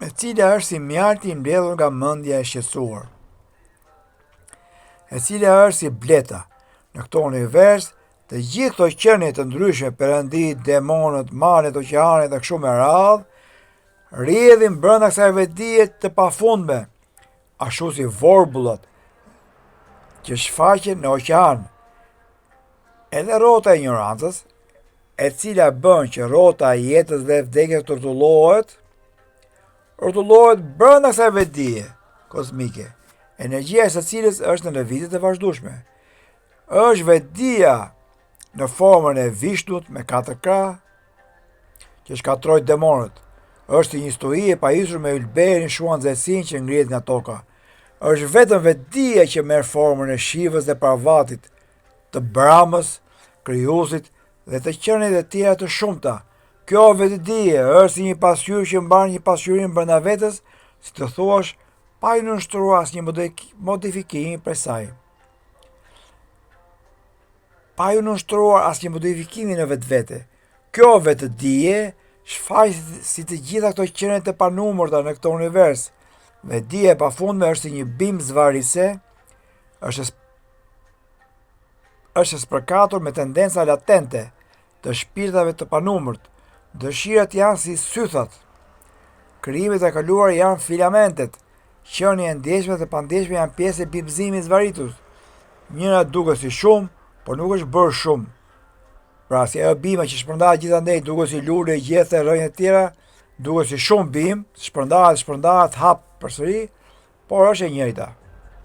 e cila është si mjalti i mbledhur nga mendja e shqetësuar, e cila është si bleta. Në këto univers, të gjithë këto qenie të ndryshme, perëndit, demonët, malet, oqeanet dhe kështu me radhë, rrjedhin brenda kësaj vetdije të pafundme, ashtu si vorbullat që shfaqen në oqean. Edhe rrota e ignorancës, e cila bën që rrota e jetës dhe vdekjes të rrotullohet brenda kësaj vetdije kozmike, energjia e së cilës është në lëvizje të vazhdueshme. Është vetdija në formën e vishnut me 4 krah që shkatroi demonët. Është një histori e pajisur me ylberin shuan nxehtësinë që ngrihet nga toka. Është vetëm vetdija që merr formën e Shivës dhe Parvatit, të Brahmës, krijuesit dhe të qenieve të tjera të shumta. Kjo vetdije është si një pasqyrë që mban një pasqyrim brenda vetes, si të thuash, pa i nënshtruar asnjë modifikimi prej saj. Pa ju nënshtruar asnjë modifikimi në vetvete. Kjo vetdije shfaq si të gjitha këto qenie të panumërta në këtë univers. Vetdija e pafundme është si një bimë zvarrise, është spërkatur me tendenca latente të shpirtave të panumërt. Dëshirat janë si sythat. Krijimet e kaluar janë filamentet. Qenie e ndjeshme dhe pandjeshme janë pjesë e bimëzimit zvaritus. Njëra duket si shumë, por nuk është bërë shumë. Pra, si ajo bima që shpërndahet gjithandej duket si lule, gjethe, rrënjë të tjera, duket si shumë bimë, shpërndahet, hap përsëri, por është e njëjta.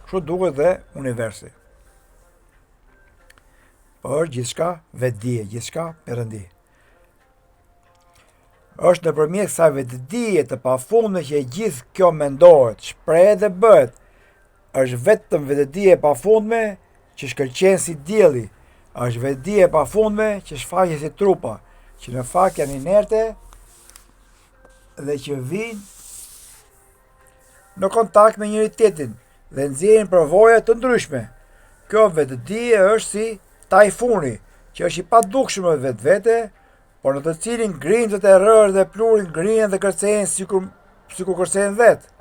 Kështu duket dhe universi. Por gjithçka vetdije, gjithçka perëndi. Është nëpërmjet kësaj vetdije të pafundme që e gjithë kjo mendohet, shprehet dhe bëhet. Është vetëm vetdije e pafundme që shkëlqen si dielli. Është vetdije e pafundme që shfaqet si trupa, që në fakt janë inerte dhe që vijnë në kontakt me njëri tjetrin dhe nxjerrin përvoja të ndryshme. Kjo vetdije është si tajfuni, që është i padukshëm në vetvete, por në të cilin grimzët e rërë dhe plurin ngrihen dhe kërcejnë sikur kërcejnë vetë.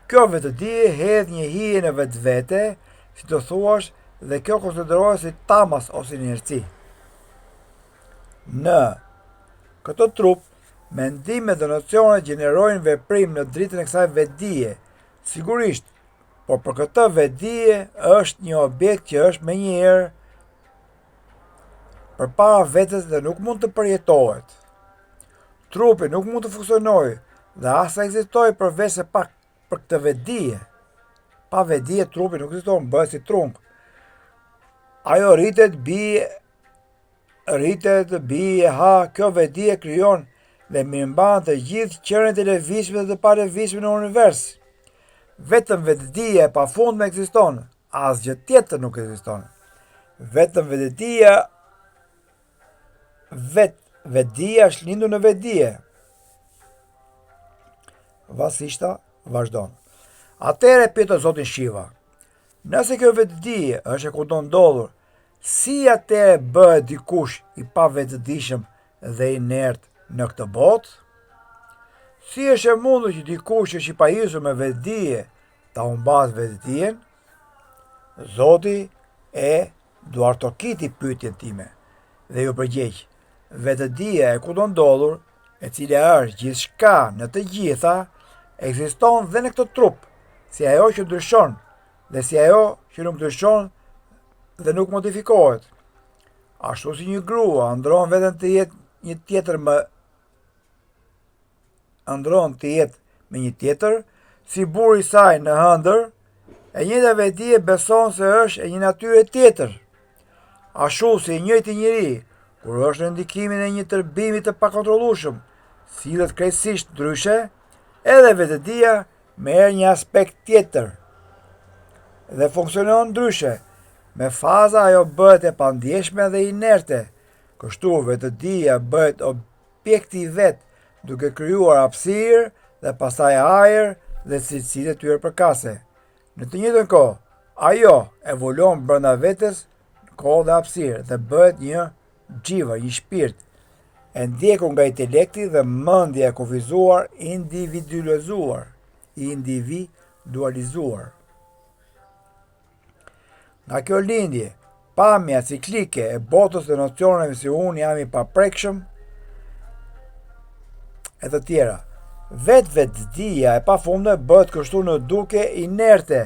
Kjo vetdije hedh një hije në vetvete, si të thuash, dhe kjo konsiderohet si tamas ose inerci. Në këtë trup, mendimet dhe nocionet gjenerojnë veprim në dritën e kësaj vetdije, sigurisht, por për këtë vetdije është një objekt që është menjëherë përpara vetes dhe nuk mund të përjetohet. Trupi nuk mund të funksionojë dhe as të ekzistojë përveç se për këtë vetdije. Pa vetdije trupi nuk ekziston, bëhet si trunk. Ajo rritet, bie, ha, kjo vetdije krijon dhe mirëmban të gjithë qenet e lëvizshme dhe të palëvizshme në univers. Vetëm vetdija e pafundme ekziston, asgjë tjetër nuk ekziston. Vetëm vetdija është lindur në vetdije. Vasishta vazhdon. Atëherë pyet Zotin Shiva, nëse kjo vetdije është e kundondodhur, si atëherë bëhet dikush i pavetdijshëm dhe inert në këtë botë? Si është e mundur që dikush është i pajisur me vetdije ta humbas vetdijen? Zoti e duartokiti pyetjen time dhe ju përgjigj. Vetdija e kundondodhur, e cila është gjithçka në të gjitha, ekziston dhe në këtë trup, si ajo që ndryshon dhe si ajo që nuk ndryshon dhe nuk modifikohet. Ashtu si një grua ndron veten të jetë një tjetër me një tjetër, si burri i saj në hëndër, e njëjta vetdije beson se është e një natyre tjetër. Ashtu si e njëjti njeri, kur është në ndikimin e një tërbimi të pakontrollueshëm, sillet krejtësisht ndryshe, edhe vetdija merr një aspekt tjetër dhe funksionon ndryshe. Me faza ajo bëhet e pandjeshme dhe inerte. Kështu vetdija bëhet objekti i vet, duke krijuar hapësirë dhe pastaj ajër dhe cilësitë e tyre përkase. Në të njëjtën kohë, ajo evoluon brenda vetes në kohë dhe hapësirë dhe bëhet një xhiva, një shpirt, e ndjekur nga intelekti dhe mendja e kufizuar, individualizuar. Nga kjo lindje, pamja ciklike e botës dhe nocioneve si unë jam i paprekshëm e të tjera. Vetvedia e pafundme bëhet kështu në duke inerte,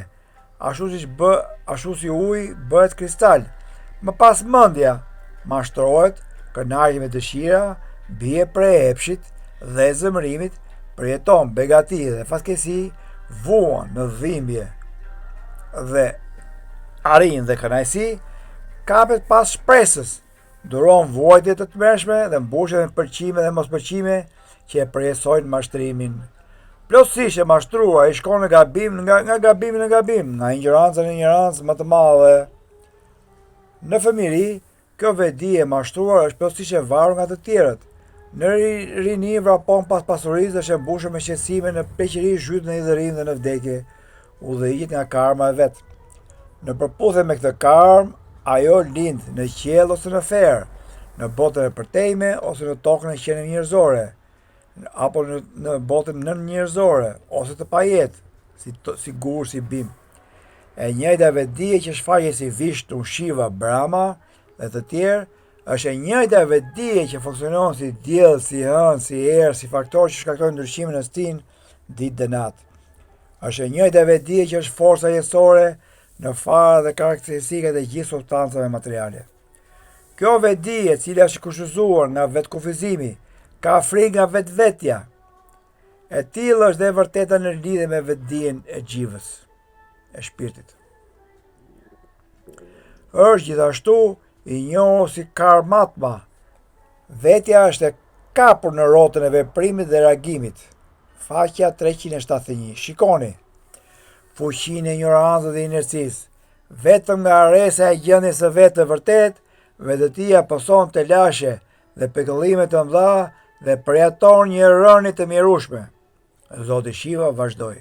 ashtu si uji bëhet kristal. Më pas mendja mashtrohet, kënaqet me dëshira, bie prej epshit dhe zemërimit, përjeton begati dhe fatkesi, vuan në dhimbje dhe arrin dhe kënaqësi, kapet pas shpresës, duron vuajtje të tmerrshme dhe mbushet me përqime dhe mospërqime që e përjesojnë mashtrimin. Plotësisht e mashtruar i shkon në gabim, nga gabimi në gabim, nga ignoranca në ignorancë më të madhe. Në fëmijëri, kjo vedi e mashtruar është plotësisht e varur nga të tjerët. Në rini vrapon pas pasurisë dhe është e mbushur me shqetësime, në pleqëri zhytet në hidhërim dhe në vdekje, udhëhiqet nga karma e vet. Në përputhje me këtë karmë, ajo lind në qiell ose në ferë, në botën e përtejme ose në tokën e qenë njerëzore, apo në botën nën njerëzore, ose të pajetë, si gur, si bim. E njëjta vetdije që shfaqet si Vishnu, Shiva, Brahma dhe të tjerë, është e njëjta vetdije që funksionon si diell, si hënë, si erë, si faktor që shkaktojnë ndryshimin e stin ditë dhe natë. Është e njëjta vetdije që është forca jetësore në fara dhe karakteristikat e gjithë substancave materiale. Kjo vetdije, cila është kushtozuar nga vetkufizimi, ka frikë nga vetvetja. E tillë është dhe e vërteta në lidhje me vetdijen e xhivës, e shpirtit. Është gjithashtu i njohur si karmatma. Vetja është e kapur në rrotën e veprimit dhe reagimit. Faqja 371. Shikoni fuqinë e ignorancës dhe inercisë. Vetëm nga arresa e gjendjes së vetë të vërtet, vetëtia poson të lashe dhe pekëllime të mëdha dhe përjeton një rënie të mjerueshme. Zoti Shiva vazhdoi.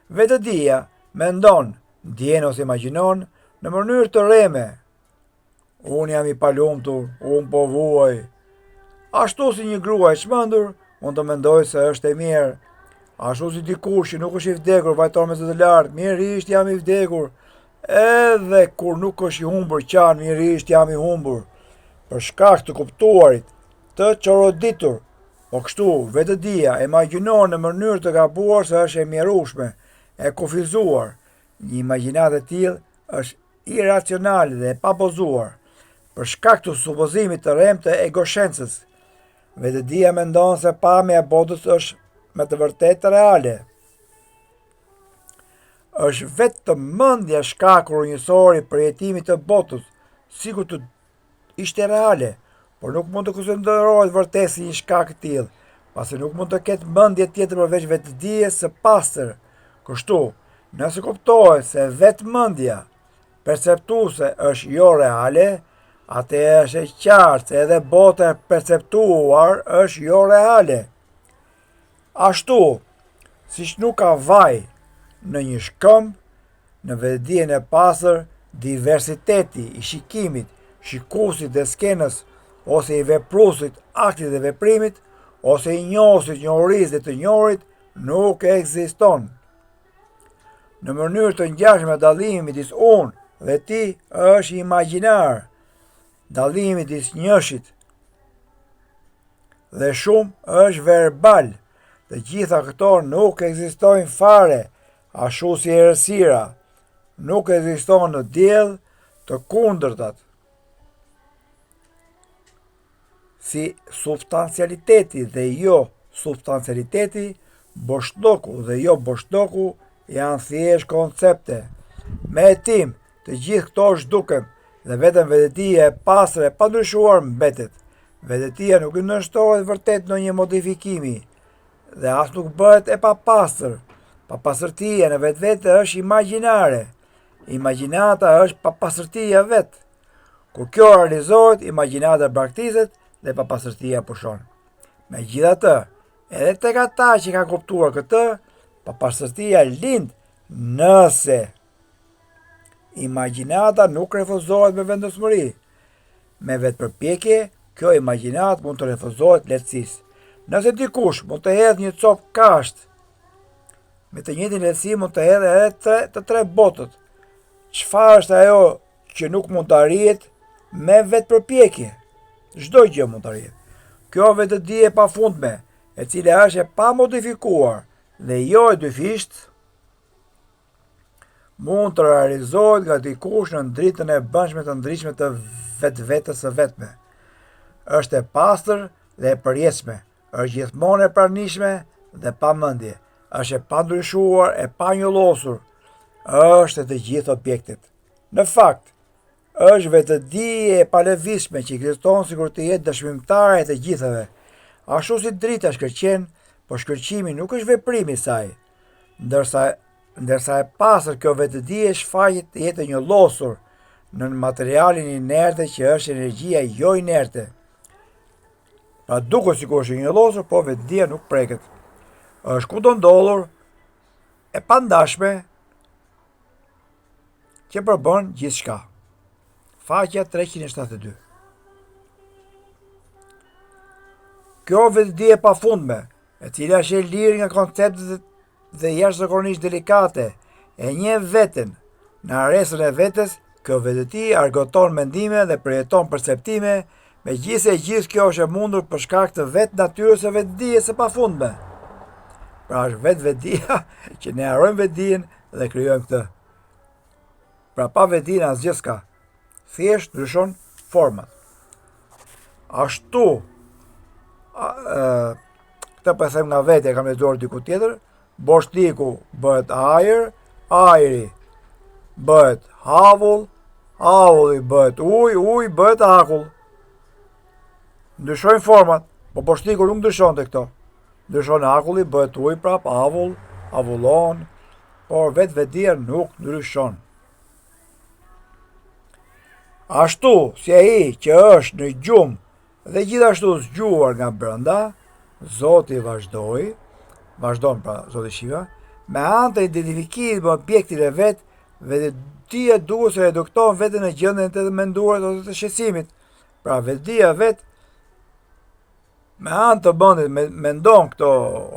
Vetëdia mendon, ndjen ose imagjinon në mënyrë të rreme. Unë jam i palumtur, unë po vuaj. Ashtu si një grua e çmendur, unë të mendoj se është e mirë. Ashtu si dikush që nuk është i vdekur, vajton me zë të lartë, mirisht jam i vdekur. Edhe kur nuk është i humbur qanë, mirisht jam i humbur. Për shkak të kuptuarit, të çoroditur. Po kështu, vetëdia e imagjinon në mënyrë të gabuar se është e mjerueshme, e kufizuar. Një imagjinat e tillë është iracionale dhe e pabazuar, për shkak të supozimit të rrem të egoshencës. Vetëdia mendon se pamja e botës është me të vërtetë reale. Është vetëm mendja shkaku rrënjësor i përjetimit të botës, sikur të ishte reale, por nuk mund të konsiderohet vërtet si një shkak i tillë, pasi nuk mund të ketë mendje tjetër përveç vetëdijes së pastër. Kështu, nëse kuptohet se vetë mendja perceptuese është jo reale, atëherë është e qartë se edhe bota e perceptuar është jo reale. Ashtu, siç nuk ka vaj në një shkëmb, në vetëdijen e pastër, diversiteti i shikimit, shikuesit dhe skenës, ose i vepruesit, aktit dhe veprimit, ose i njohuesit, njohurisë dhe të njohurit, nuk ekziston. Në mënyrë të ngjashme dallimi midis unë dhe ti është imagjinar. Dallimi midis njëshit dhe shumë është verbal. Të gjitha këto nuk ekzistojnë fare, ashtu si errësira. Nuk ekziston në diell të kundërtat. Si substancialiteti dhe jo substancialiteti, boshdoku dhe jo boshdoku janë thjesht koncepte. Me hetim, të gjithë këto zhduken dhe vetëm vetëdia e pastër e pandryshuar mbetet. Vetëdia nuk ndërshtohet vërtet në një modifikimi dhe as nuk bëhet e papastër. Papastërtia në vetvete është imagjinare. Imagjinata është papastërtia vet. Kur kjo realizohet, imagjinata braktiset dhe papastërtia pushon. Megjithatë, edhe tek ata që kanë kuptuar këtë, papastërtia lind nëse Imagjinata nuk refuzohet me vendosmëri. Me vetëpërpjekje, kjo imagjinat mund të refuzohet lehtësisht. Nëse dikush mund të hedhë një copë kasht, me të njëjtin lehtësi mund të hedhë edhe të tre botët. Çfarë është ajo që nuk mund të arrihet me vetëpërpjekje? Çdo gjë mund të arrihet. Kjo vetëdije e pafundme, e cila është e pamodifikuar dhe jo e dyfisht, mund të realizohet nga dikush në dritën e brendshme të ndryshme të vetvetes së vetme. Është e pastër dhe e përjetshme, është gjithmonë e pranishme dhe pa mendje, është e pandryshuar, e panjollosur, është e të gjithë objektet. Në fakt, është vetëdije e palëvizshme që ekziston sikur të jetë dëshmimtare e të gjithëve. Ashtu si drita shkëlqen, por shkëlqimi nuk është veprimi i saj. Ndërsa e pastër kjo vetëdije shfaqet të jetë e njollosur në materialin inerte që është energjia jo inerte. Pra duket sikur është e njollosur, por vetëdija nuk preket. Është kudo ndodhur, e pandashme, që përbën gjithçka. Faqja 372. Kjo vetëdije e pafundme, e cila është e lirë nga konceptet dhe jashtëzakonisht delikate, e njeh veten në arresën e vetes, kjo vetëdije argëton mendime dhe përjeton perceptime, megjithëse gjithë kjo është e mundur për shkak të vetë natyrës së vetëdijes së pafundme. Pra është vetëdia që ne harrojmë vetëdijen dhe krijojmë këtë. Pra pa vetëdijen asgjë s'ka. Thjesht ndryshon format. Ashtu, këtë po e them nga vetja, kam lexuar diku tjetër, boshliku bëhet ajër, ajri bëhet havull, havulli bëhet ujë, ujë bëhet akull. Ndryshojnë format, po boshliku nuk ndryshon të këto. Ndryshon akulli, bëhet ujë prap, avull, avullon, por vetëdia nuk ndryshon. Ashtu si ai që është në gjumë dhe gjithashtu zgjuar nga brenda, Zoti vazhdon pra Zoti Shiva, me anë të identifikimit me objektin e vet, vetëdia duhet të redukton veten në gjendjen e të menduarit ose të shqetësimit. Pra vetëdia vet me anë të mendit mendon këto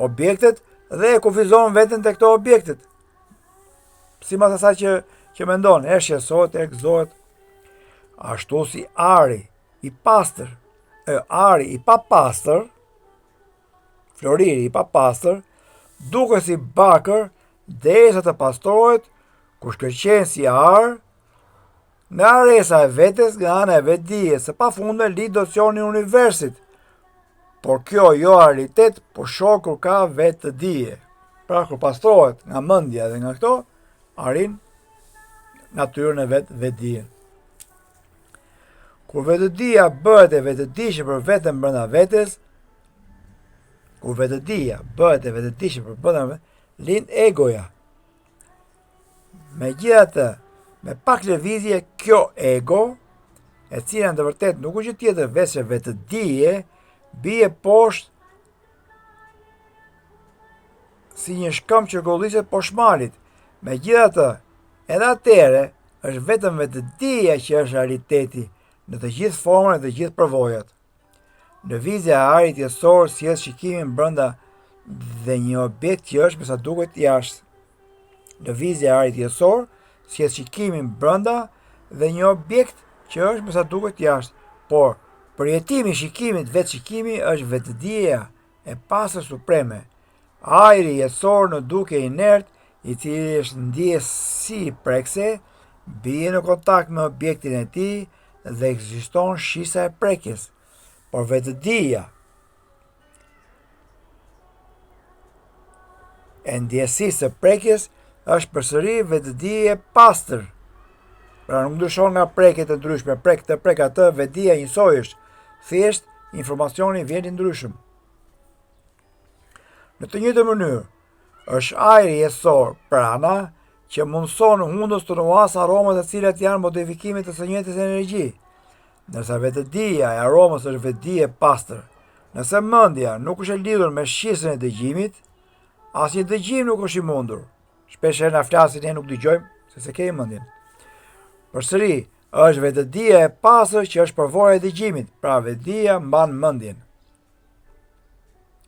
objektet dhe e kufizon veten te këto objektet. Sipas asaj që mendon, shqetësohet, gëzohet. Ashtu si ari i papastër, floriri i papastër, duket si bakër derisa të pastrohet, ku shkëlqen si ar, nga arresa e vetes, nga ana e vetëdijes së pafundme lidh nocionin e universit. Por kjo jo realitet, por shoh kur ka vetëdije. Pra kur pastrohet nga mendja dhe nga këto, arrin natyrën e vetëdijen. Kur vetëdia bëhet e vetëdijshme për veten brenda vetes, lind egoja. Megjithatë, me pak lëvizje, kjo ego, e cila në të vërtetë nuk është gjë tjetër veç vetëdije, bie poshtë si një shkëmb që golliset poshtë malit. Megjithatë, edhe atëherë është vetëm vetëdija që është realiteti në të gjithë format dhe të gjithë përvojat. Lëvizja e arit jetësor sjell shikimin brenda dhe një objekt që është me sa duket jashtë. Lëvizja e arit jetësor sjell shikimin brenda dhe një objekt që është me sa duket jashtë. Por përjetimi i shikimit, vetë shikimi është vetëdija e pastër supreme. Ajri jetësor në duke inert, i cili është ndjesi prekse, bie në kontakt me objektin e tij dhe ekziston shisa e prekjes. Por vetëdija e ndjesisë së prekjes është përsëri vetëdije e pastër. Pra nuk ndryshon nga prekjet e ndryshme, prek atë, vetëdija njësoj është, thjesht informacioni vjen i ndryshëm. Në të njëjtën mënyrë, është ajri jetësor prana që mundson hundës të nuas aromat të cilat janë modifikimit të së njëjtës energji. Ndërsa vetëdija e aromës është vetëdije e pastër. Nëse mendja nuk është e lidhur me shisën e dëgjimit, asnjë dëgjim nuk është i mundur. Shpesh na flasin ne nuk dëgjojmë, se kemi mendjen. Përsëri, është vetëdia e pasër që është përvojë e dëgjimit, pra vetëdia mban mendjen.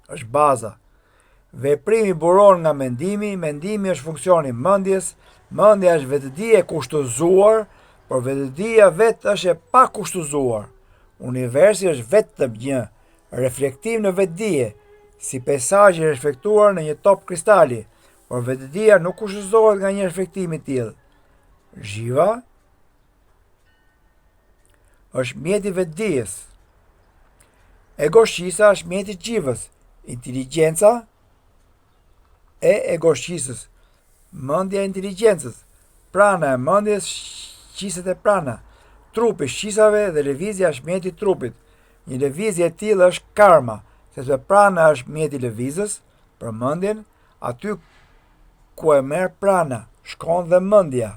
Është baza. Veprimi buron nga mendimi, mendimi është funksioni i mendjes, mendja është vetëdia e kushtozuar, por vetëdia vetë është e pa kushtozuar. Universi është vetëm një reflektim në vetëdije, si peisazhi i reflektuar në një top kristali, por vetëdia nuk kushtozohet nga një reflektim i tillë. Zhiva është mjeti i vetëdijes. Egoshqisa është mjeti i xhivës. Inteligjenca e egoshqisës. Mendja e inteligjencës. Prana e mendjes, shqiset e prana. Trupi shqisave dhe lëvizja është mjeti i trupit. Një lëvizje e tillë është karma, sepse prana është mjeti i lëvizjes për mendjen, aty ku e merr prana, shkon dhe mendja.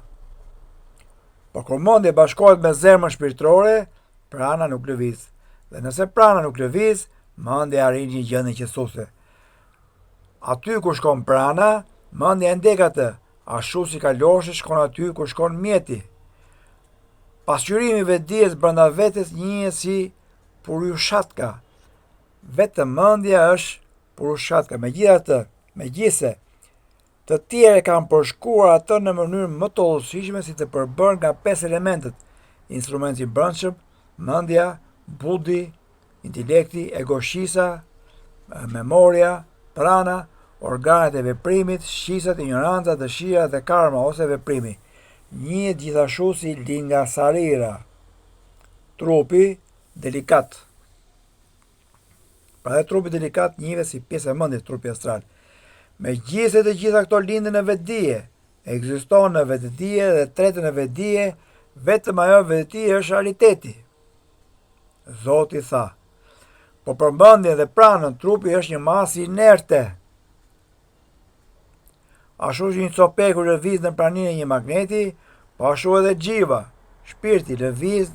Por kur mendja bashkohet me zemrën shpirtërore, prana nuk lëviz. Dhe nëse prana nuk lëviz, mendja arrin një gjendje qetësuese. Aty ku shkon prana, mendja e ndek atë, ashtu si kaloshi shkon aty ku shkon mjeti. Pasqyrimi i vetëdijes brenda vetes njihet si purushatka. Vetëm mendja është purushatka. Megjithse të tjerë kanë përshkruar atë në mënyrë më të hollësishme si të përbërë nga 5 elementet: instrumenti i brendshëm, mendja, budi, intelekti, egoshqisa, memoria, prana, organet e veprimit, shqisat, ignoranca, dëshira dhe karma ose veprimi. Njihet gjithashtu si linga sarira, trupi delikat. Pra dhe trupi delikat njihet si pjesë e mendjes, trupi astral. Megjithse të gjitha këto linden në vetëdije, ekziston në vetëdije dhe tretën në vetëdije, vetëm ajo vetëdije është realiteti. Zoti tha, po për mendjen dhe pranën, trupi është një masë inerte. Ashtu që një copekur lëviz në praninë e një magneti, po ashtu edhe xhiva, shpirti lëviz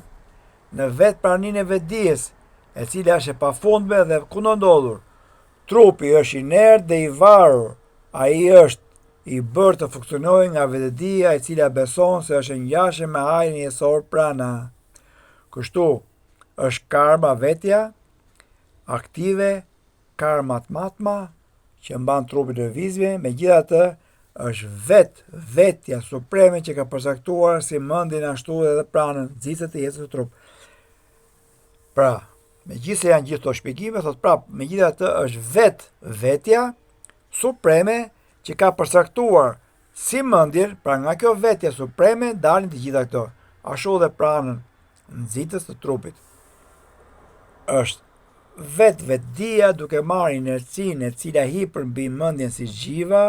në vetë praninë e vetëdijes, e cila është e pafundme dhe kundëndodhur. Trupi është inert dhe i varur, ai është i bërë të funksionojë nga vetëdia e cila beson se është ngjashme me ajrin jetësor prana. Kështu është karma vetja, aktive, karmatmatma, që mban trupin në lëvizje, megjithatë është vetja supreme që ka përcaktuar si mendjen ashtu edhe pranën, nxitset e jetës së trup. Pra, megjithse janë gjithë këto shpjegime, thot prap, megjithatë është vetja supreme që ka përcaktuar si mendjen, pra nga kjo vetja supreme dalin të gjitha këto, ashtu dhe pranën, nxitës të trupit. Është vetëdia duke marrë inercinë e cila hipër mbi mendjen si xhiva,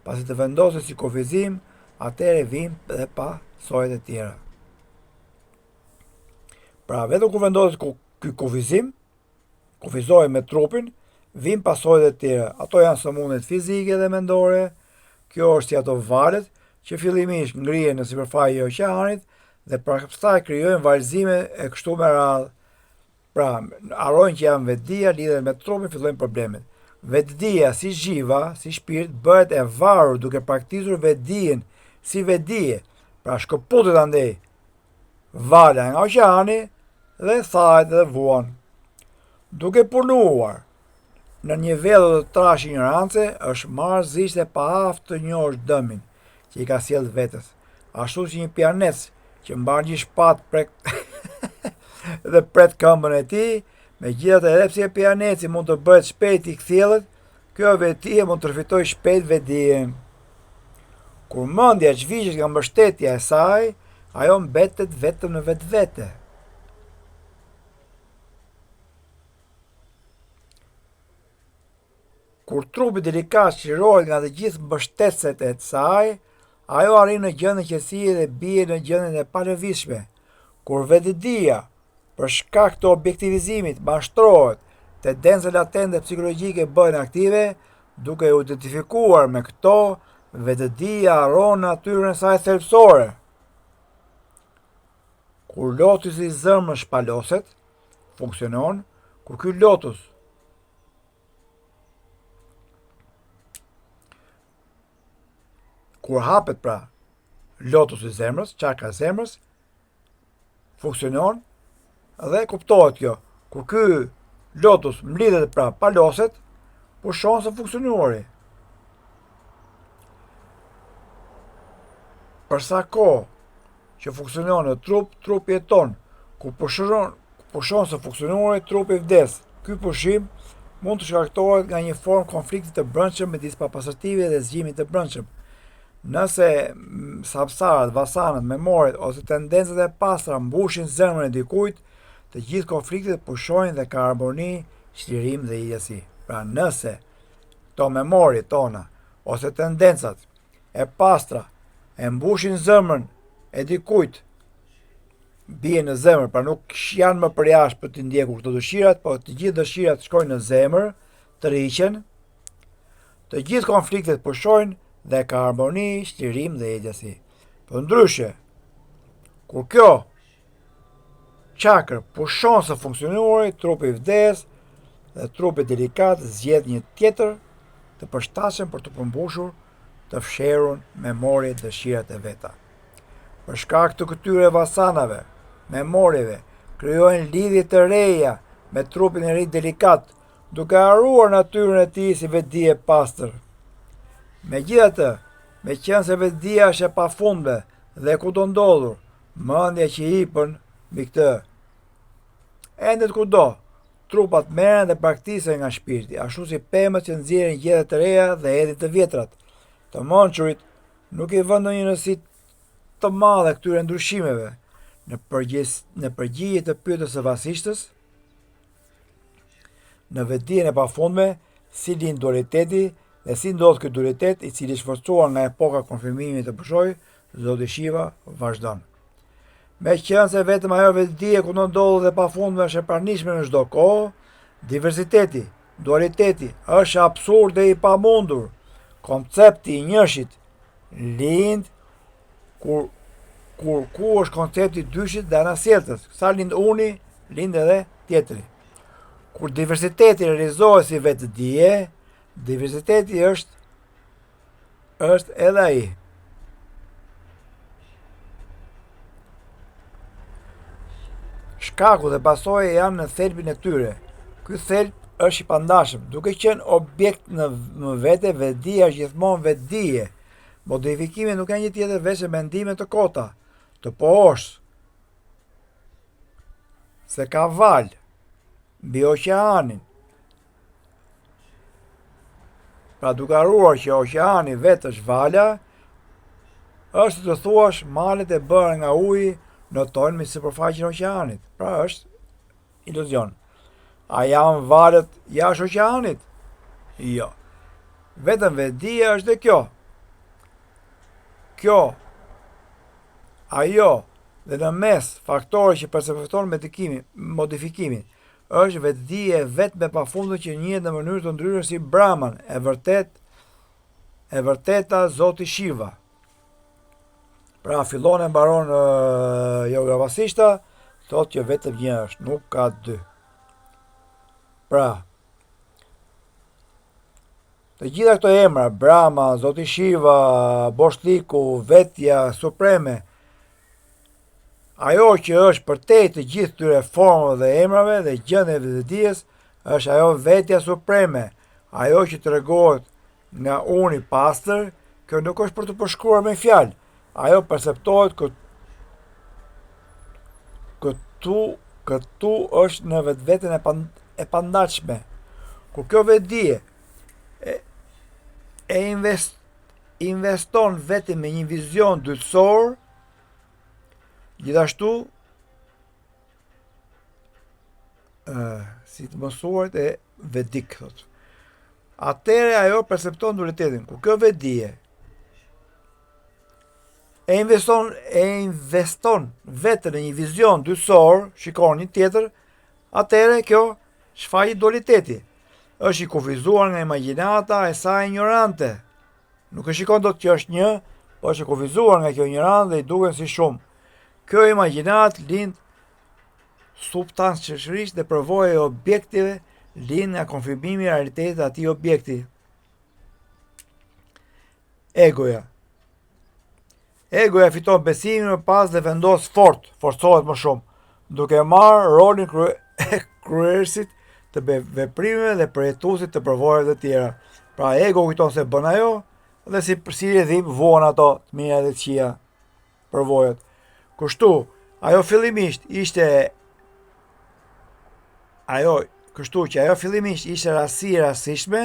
pasi të vendoset si kufizim, atëherë vijnë dhe pasojat e tjera. Pra vetëm kur vendoset ky kufizim, kufizohet me trupin, vijnë pasojat e tjera. Ato janë sëmundjet fizike dhe mendore. Kjo është si ato valet që fillimisht ngrihen në sipërfaqe e oqeanit dhe pastaj krijojnë valëzime e kështu me radhë. Pra, harrojnë që janë vetëdia, lidhen me trupin, fillojnë problemet. Vetëdia si xhiva, si shpirt, bëhet e varur duke praktikisur vetëdijen si vetëdije. Pra shkëputet andej vala nga oqeani dhe thahet dhe vuan. Duke punuar në një nivel të trash ignorance, është marrëzisht e paaft të njohësh dëmin që i ka sjell vetes. Ashtu si një pianec që mban një shpatë prek dhe pret këmbën e tij, megjithatë edhe pse pianeci mund të bëhet shpejt i kthjellët, kjo vetëdije mund të rfitojë shpejt vetëdijen. Kur mendja zhvishet nga mbështetja e saj, ajo mbetet vetëm në vetvete. Kur trupi delikat çlirohet nga të gjithë mbështetëset e saj, ajo arrin në gjendjen e qetësie dhe bie në gjendjen e palëvizshme. Kur vetëdia për shkak të objektivizimit mashtrohet, tendencat latente psikologjike bëhen aktive, duke u identifikuar me këto, vetëdia harron natyrën e saj thelbësore. Kur lotusi i zemrës shpaloset, funksionon, kur ky lotus kur hapet pra lotusi i zemrës, çakra e zemrës, funksionon dhe kuptohet kjo. Kur ky lotus mlidhet pra paloset, pushon së funksionuari. Për sa kohë që funksionon në trupi jeton. Kur pushon së funksionuari, trupi vdes. Ky pushim mund të shkaktohet nga një formë konflikti të brendshëm midis papastërtive dhe zgjimit të brendshëm. Nëse sapsarat, vasanët, memorit ose tendencat e pastra mbushin zemrën e dikujt, të gjithë konfliktet pushojnë dhe ka harmoni, çlirim dhe idhësi. Pra nëse to memorit tona ose tendencat e pastra e mbushin zemrën e dikujt, bie në zemër, pra nuk janë më përjashtë për të ndjekur këto dëshirat, po të gjithë dëshirat shkojnë në zemër, të rriqen, të gjithë konfliktet pushojnë dhe ka harmoni, çlirim dhe idhësi. Për ndryshe, kur kjo çakër pushon së funksionuari, trupi vdes dhe trupi delikat zgjedh një tjetër të përshtatshëm për të përmbushur të fsherun memorit dëshirat e veta. Për shkak të këtyre vasanave, memorive, krijojnë lidhje të reja me trupin e ri delikat, duke harruar natyrën e tij si vetdije e pastër. Megjithatë, meqense vetdia është e pafundme dhe kudo ndodhur, mendja që hipën mbi këtë. Ende kudo, trupat merren dhe praktisen nga shpirti, ashtu si pemët që nxjerrin gjëra të reja dhe hedhin të vjetrat. Të mençurit nuk i vënë ndonjë rëndësi të madhe këtyre ndryshimeve. Në përgjigje të pyetjes së vasishtës, në vetdijen e pafundme, si lind dualiteti dhe si ndodh ky dualitet i cili shforcuar nga epoka konfirmimit të pushoj, Zoti Shiva vazhdon. Meqense vetëm ajo vetdije ku ndodhet dhe pafundme është e pranishme në çdo kohë, diversiteti, dualiteti është absurd dhe i pamundur. Koncepti i njëshit lind kur ku është koncepti i dyshit dhe anasjeltës. Sa lind uni, lind edhe tjetri. Kur diversiteti realizohet si vetdije, diversiteti është edhe ai. Shkaku dhe pasojë janë në thelbin e tyre. Ky thelb është i pandashëm, duke qenë objekt në vete, vetdija është gjithmonë vetdije. Modifikimi nuk ka një tjetër veç se mendime të kota, të poshtë, se ka val mbi oqeanin. Pra duke harruar që oqeani vetë është vala, është të thuash malet e bëra nga uji notojnë me sipërfaqen e oqeanit. Pra është iluzion. A janë valët jashtë oqeanit? Jo. Vetëm vetdia është dhe kjo. Kjo, ajo dhe në mes faktori që percepton modifikimin, është vetdije vetëm e pafundme që njihet në mënyrë të ndryrë si Brahman, e vërteta Zoti Shiva. Pra fillon e mbaron Yoga Vasishta, thotë që vetëm një është, nuk ka dy. Pra, të gjitha këto emra, Brahma, Zoti Shiva, Boshliku, Vetja, Supreme, ajo që është përtej të gjithë tyre formave dhe emrave dhe gjendjeve të vetdijes, është ajo Vetja Supreme, ajo që tregohet nga uni pastër, kjo nuk është për të përshkruar me fjalë, ajo perceptohet këtu është në vetveten e pandashme. Kur kjo vetdije e investon vetëm me një vizion dytësor, gjithashtu si të mësuarit e vedik, thot. Atëre ajo percepton dualitetin. Kur kjo vetdije e investon vetëm në një vizion dytësor, shikoni tjetër, atëre kjo shfaqet dualiteti. Është i kufizuar nga imagjinata e saj ignorante. Nuk e shikon dot që është një, po është i kufizuar nga kjo ignorancë dhe i duken si shumë. Kjo imagjinat lind substancëshërisht dhe përvoja e objektive lind nga konfirmimi i realitetit të atij objekti. Egoja. Egoja fiton besimin më pas dhe vendos forcohet më shumë. duke marrë rolin kryerësit të veprimeve dhe përjetuesit të përvojave të tjera. Pra ego kujton se bën ajo dhe si rrjedhim vuan ato të mira dhe të këqija përvojat. Kështu që ajo fillimisht ishte rasti e rastishme,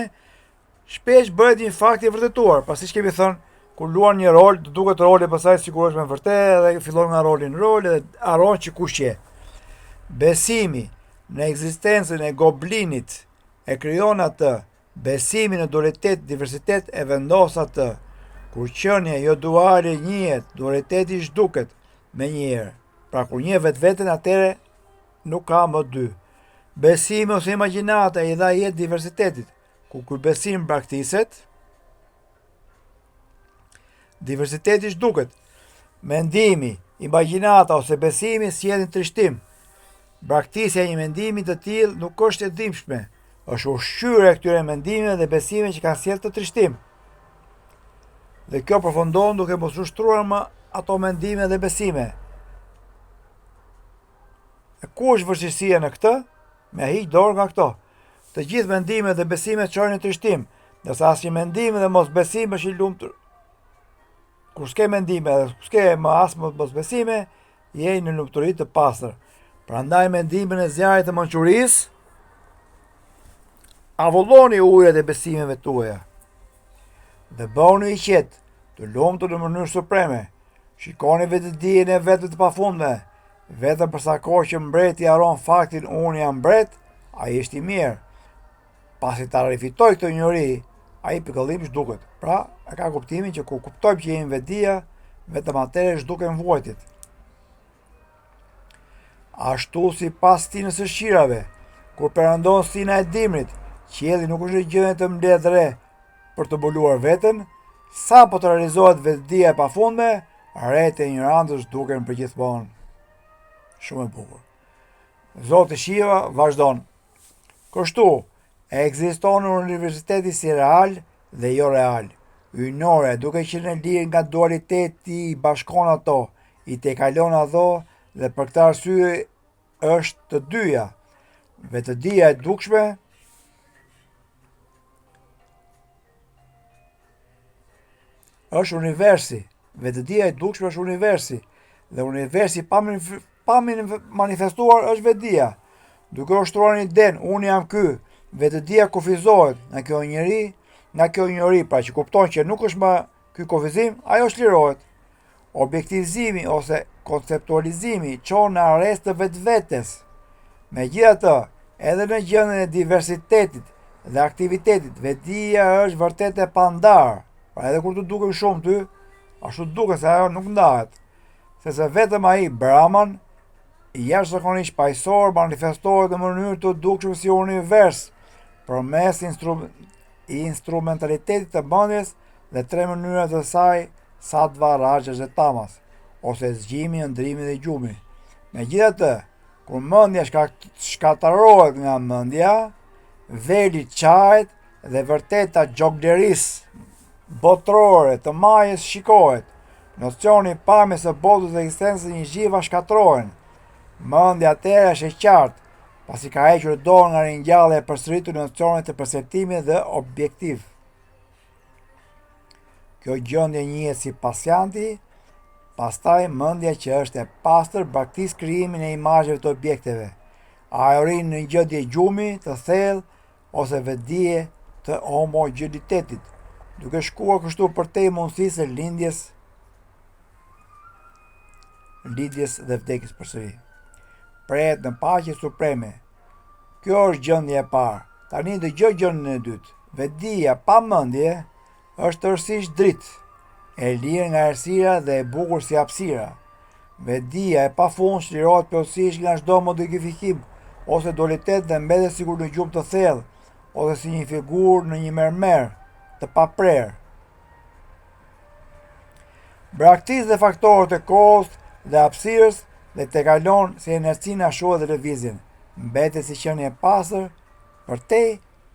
shpesh bëhet një fakt i vërtetuar, pasi që kemi thënë, kur luan një rol, të duket roli pastaj sigurisht me vërtet dhe fillon nga roli në rol dhe harron që kush je. Besimi në ekzistencën e goblinit e krijon atë, besimi në dualitet, diversitet e vendos atë. Kur qenia jo duale njihet, dualiteti zhduket me njëherë. Pra kur njeh vetveten, atëre nuk ka më dy. Besimi ose imagjinata i dha jetë diversitetit. Kur besim praktiset, diversiteti zhduket. Mendimi, imagjinata ose besimi sjellin trishtim. Praktisja e një mendimi të tillë nuk është e dhimbshme, është ushqyerja e këtyre mendimeve dhe besimeve që kanë sjellë të trishtim. Dhe kjo përfundon duke mos ushtruar më ato mendime dhe besime. E ku është vështirësia në këtë? Me hiq dorë nga këto. Të gjithë mendimet dhe besimet çojnë në trishtim, ndërsa asnjë mendim dhe mos besim është i lumtur. Kur s'ke mendime dhe s'ke më as mos besime, je në lumturi të pastër. Prandaj mendimin e zjarrit të mençurisë, avulloni ujërat e besimeve tuaja. Dhe bëhuni i qetë, të lumtur në mënyrë supreme. Shikoni vetëdijen e vetëve të pafundme. Vetëm përsa kohë që mbreti haron faktin unë jam mbret, ai është i mirë. Pasi ta rifitoj këtë njohuri, ai pikëllim zhduket. Pra, e ka kuptimin që kur kuptojmë që jemi vetdia, vetëm atëherë zhduken vuajtjet. Ashtu si pas stinës së shqirave, kur perëndon stina e dimrit, qielli nuk është në gjendje të mbledh re për të mbuluar veten, sa po të realizohet vetdia e pafundme, rreth e ignorancës zhduken përgjithmonë. Shumë e bukur. Zoti Shiva vazhdon. Kështu, ekziston universiteti si real dhe jo real. Hyjnore, duke qenë lirë nga dualiteti i bashkon ato, i tejkalon ato dhe për këtë arsye është të dyja. Vetëdia e dukshme është universi. Vetëdia e dukshme është universi. Dhe universi pa manifestuar është vetëdia. Duke ushtruar një den, unë jam ky, vetëdia kufizohet nga kjo njeri, pra që kupton që nuk është më ky kufizim, ajo shlirohet. Objektivizimi ose konceptualizimi çon në arrest të vetvetes. Megjithatë, edhe në gjendjen e diversitetit dhe aktivitetit, vetëdia është vërtet e pandarë. Pra edhe kur të duken shumë ty, ashtu duket se ajo nuk ndahet. Sepse vetëm ai Brahman, i jashtëzakonisht paqësor, manifestohet në mënyrë të dukshme si univers, përmes instrumentalitetit të mendjes dhe tre mënyrat të saj, sattva, rajas dhe tamas, ose zgjimi, ëndrrimi dhe gjumi. Megjithatë, kur mendja shkatërohet nga mendja, veli çajet dhe vërteta gjoglerisë botërore të majës shikohet. Nocioni pamjes së botës dhe ekzistencës një gjiva shkatërrohen. Mendja atëherë është e qartë, pasi ka hequr dorë nga ringjallja e përsëritur nocionet të perceptimit dhe objektiv. Kjo gjendje njihet si pasjanti, pastaj mendja që është e pastër braktis krijimin e imazheve të objekteve. Ajorin në gjendje gjumi të thellë ose vetdije të homogenitetit, duke shkuar kështu përtej mundësisë së lidhjes dhe vdekjes përsëri. Prehet në paqe supreme. Kjo është gjendja e parë. Tani dëgjoj gjendjen e dytë. Vetdia pa mendje është tërësisht dritë, e lirë nga errësira dhe e bukur si hapësira. Vetdia e pafund shlirohet plotësisht nga çdo modifikim ose dualitet dhe mbetet sikur në gjumë të thellë, ose si një figurë në një mermer të paprerë. Braktisë dhe faktorët e kohës dhe hapësirës dhe tejkalon si inercinë ashtu edhe lëvizjen. Mbetet si qenie e pastër përtej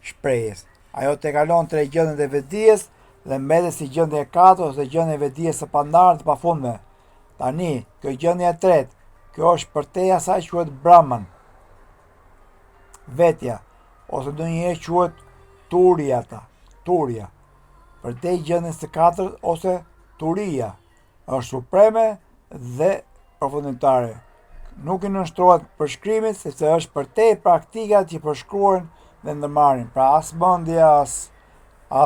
shprehjes. Ajo tejkalon tre gjendjet e vetdijes dhe mbetet si gjendja e katërt ose gjendja e vetdijes së pandarë të pafundme. Tani, kjo gjendja e tretë, Kjo është përteja saj quhet Brahman. Vetja, ose ndonjëherë quhet Turja. Përtej gjendjes së katërt ose Turia është supreme dhe përfundimtare. Nuk i nënshtrohet përshkrimit sepse është përtej praktika që përshkruajnë dhe ndërmarrin. Pra as mendja as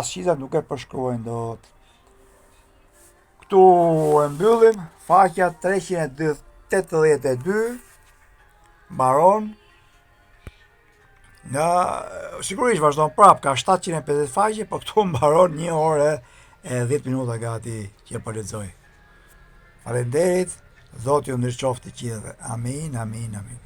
shqisat nuk e përshkruajnë dot. Këtu e mbyllim, faqja 382 mbaron. Nga sigurisht vazhdon prap, ka 750 faqe, po këtu mbaron 1 orë e 10 minuta gati që po lexoj. Faleminderit, Zoti ju ndërqoftë të gjithëve. Amin, amin, amin.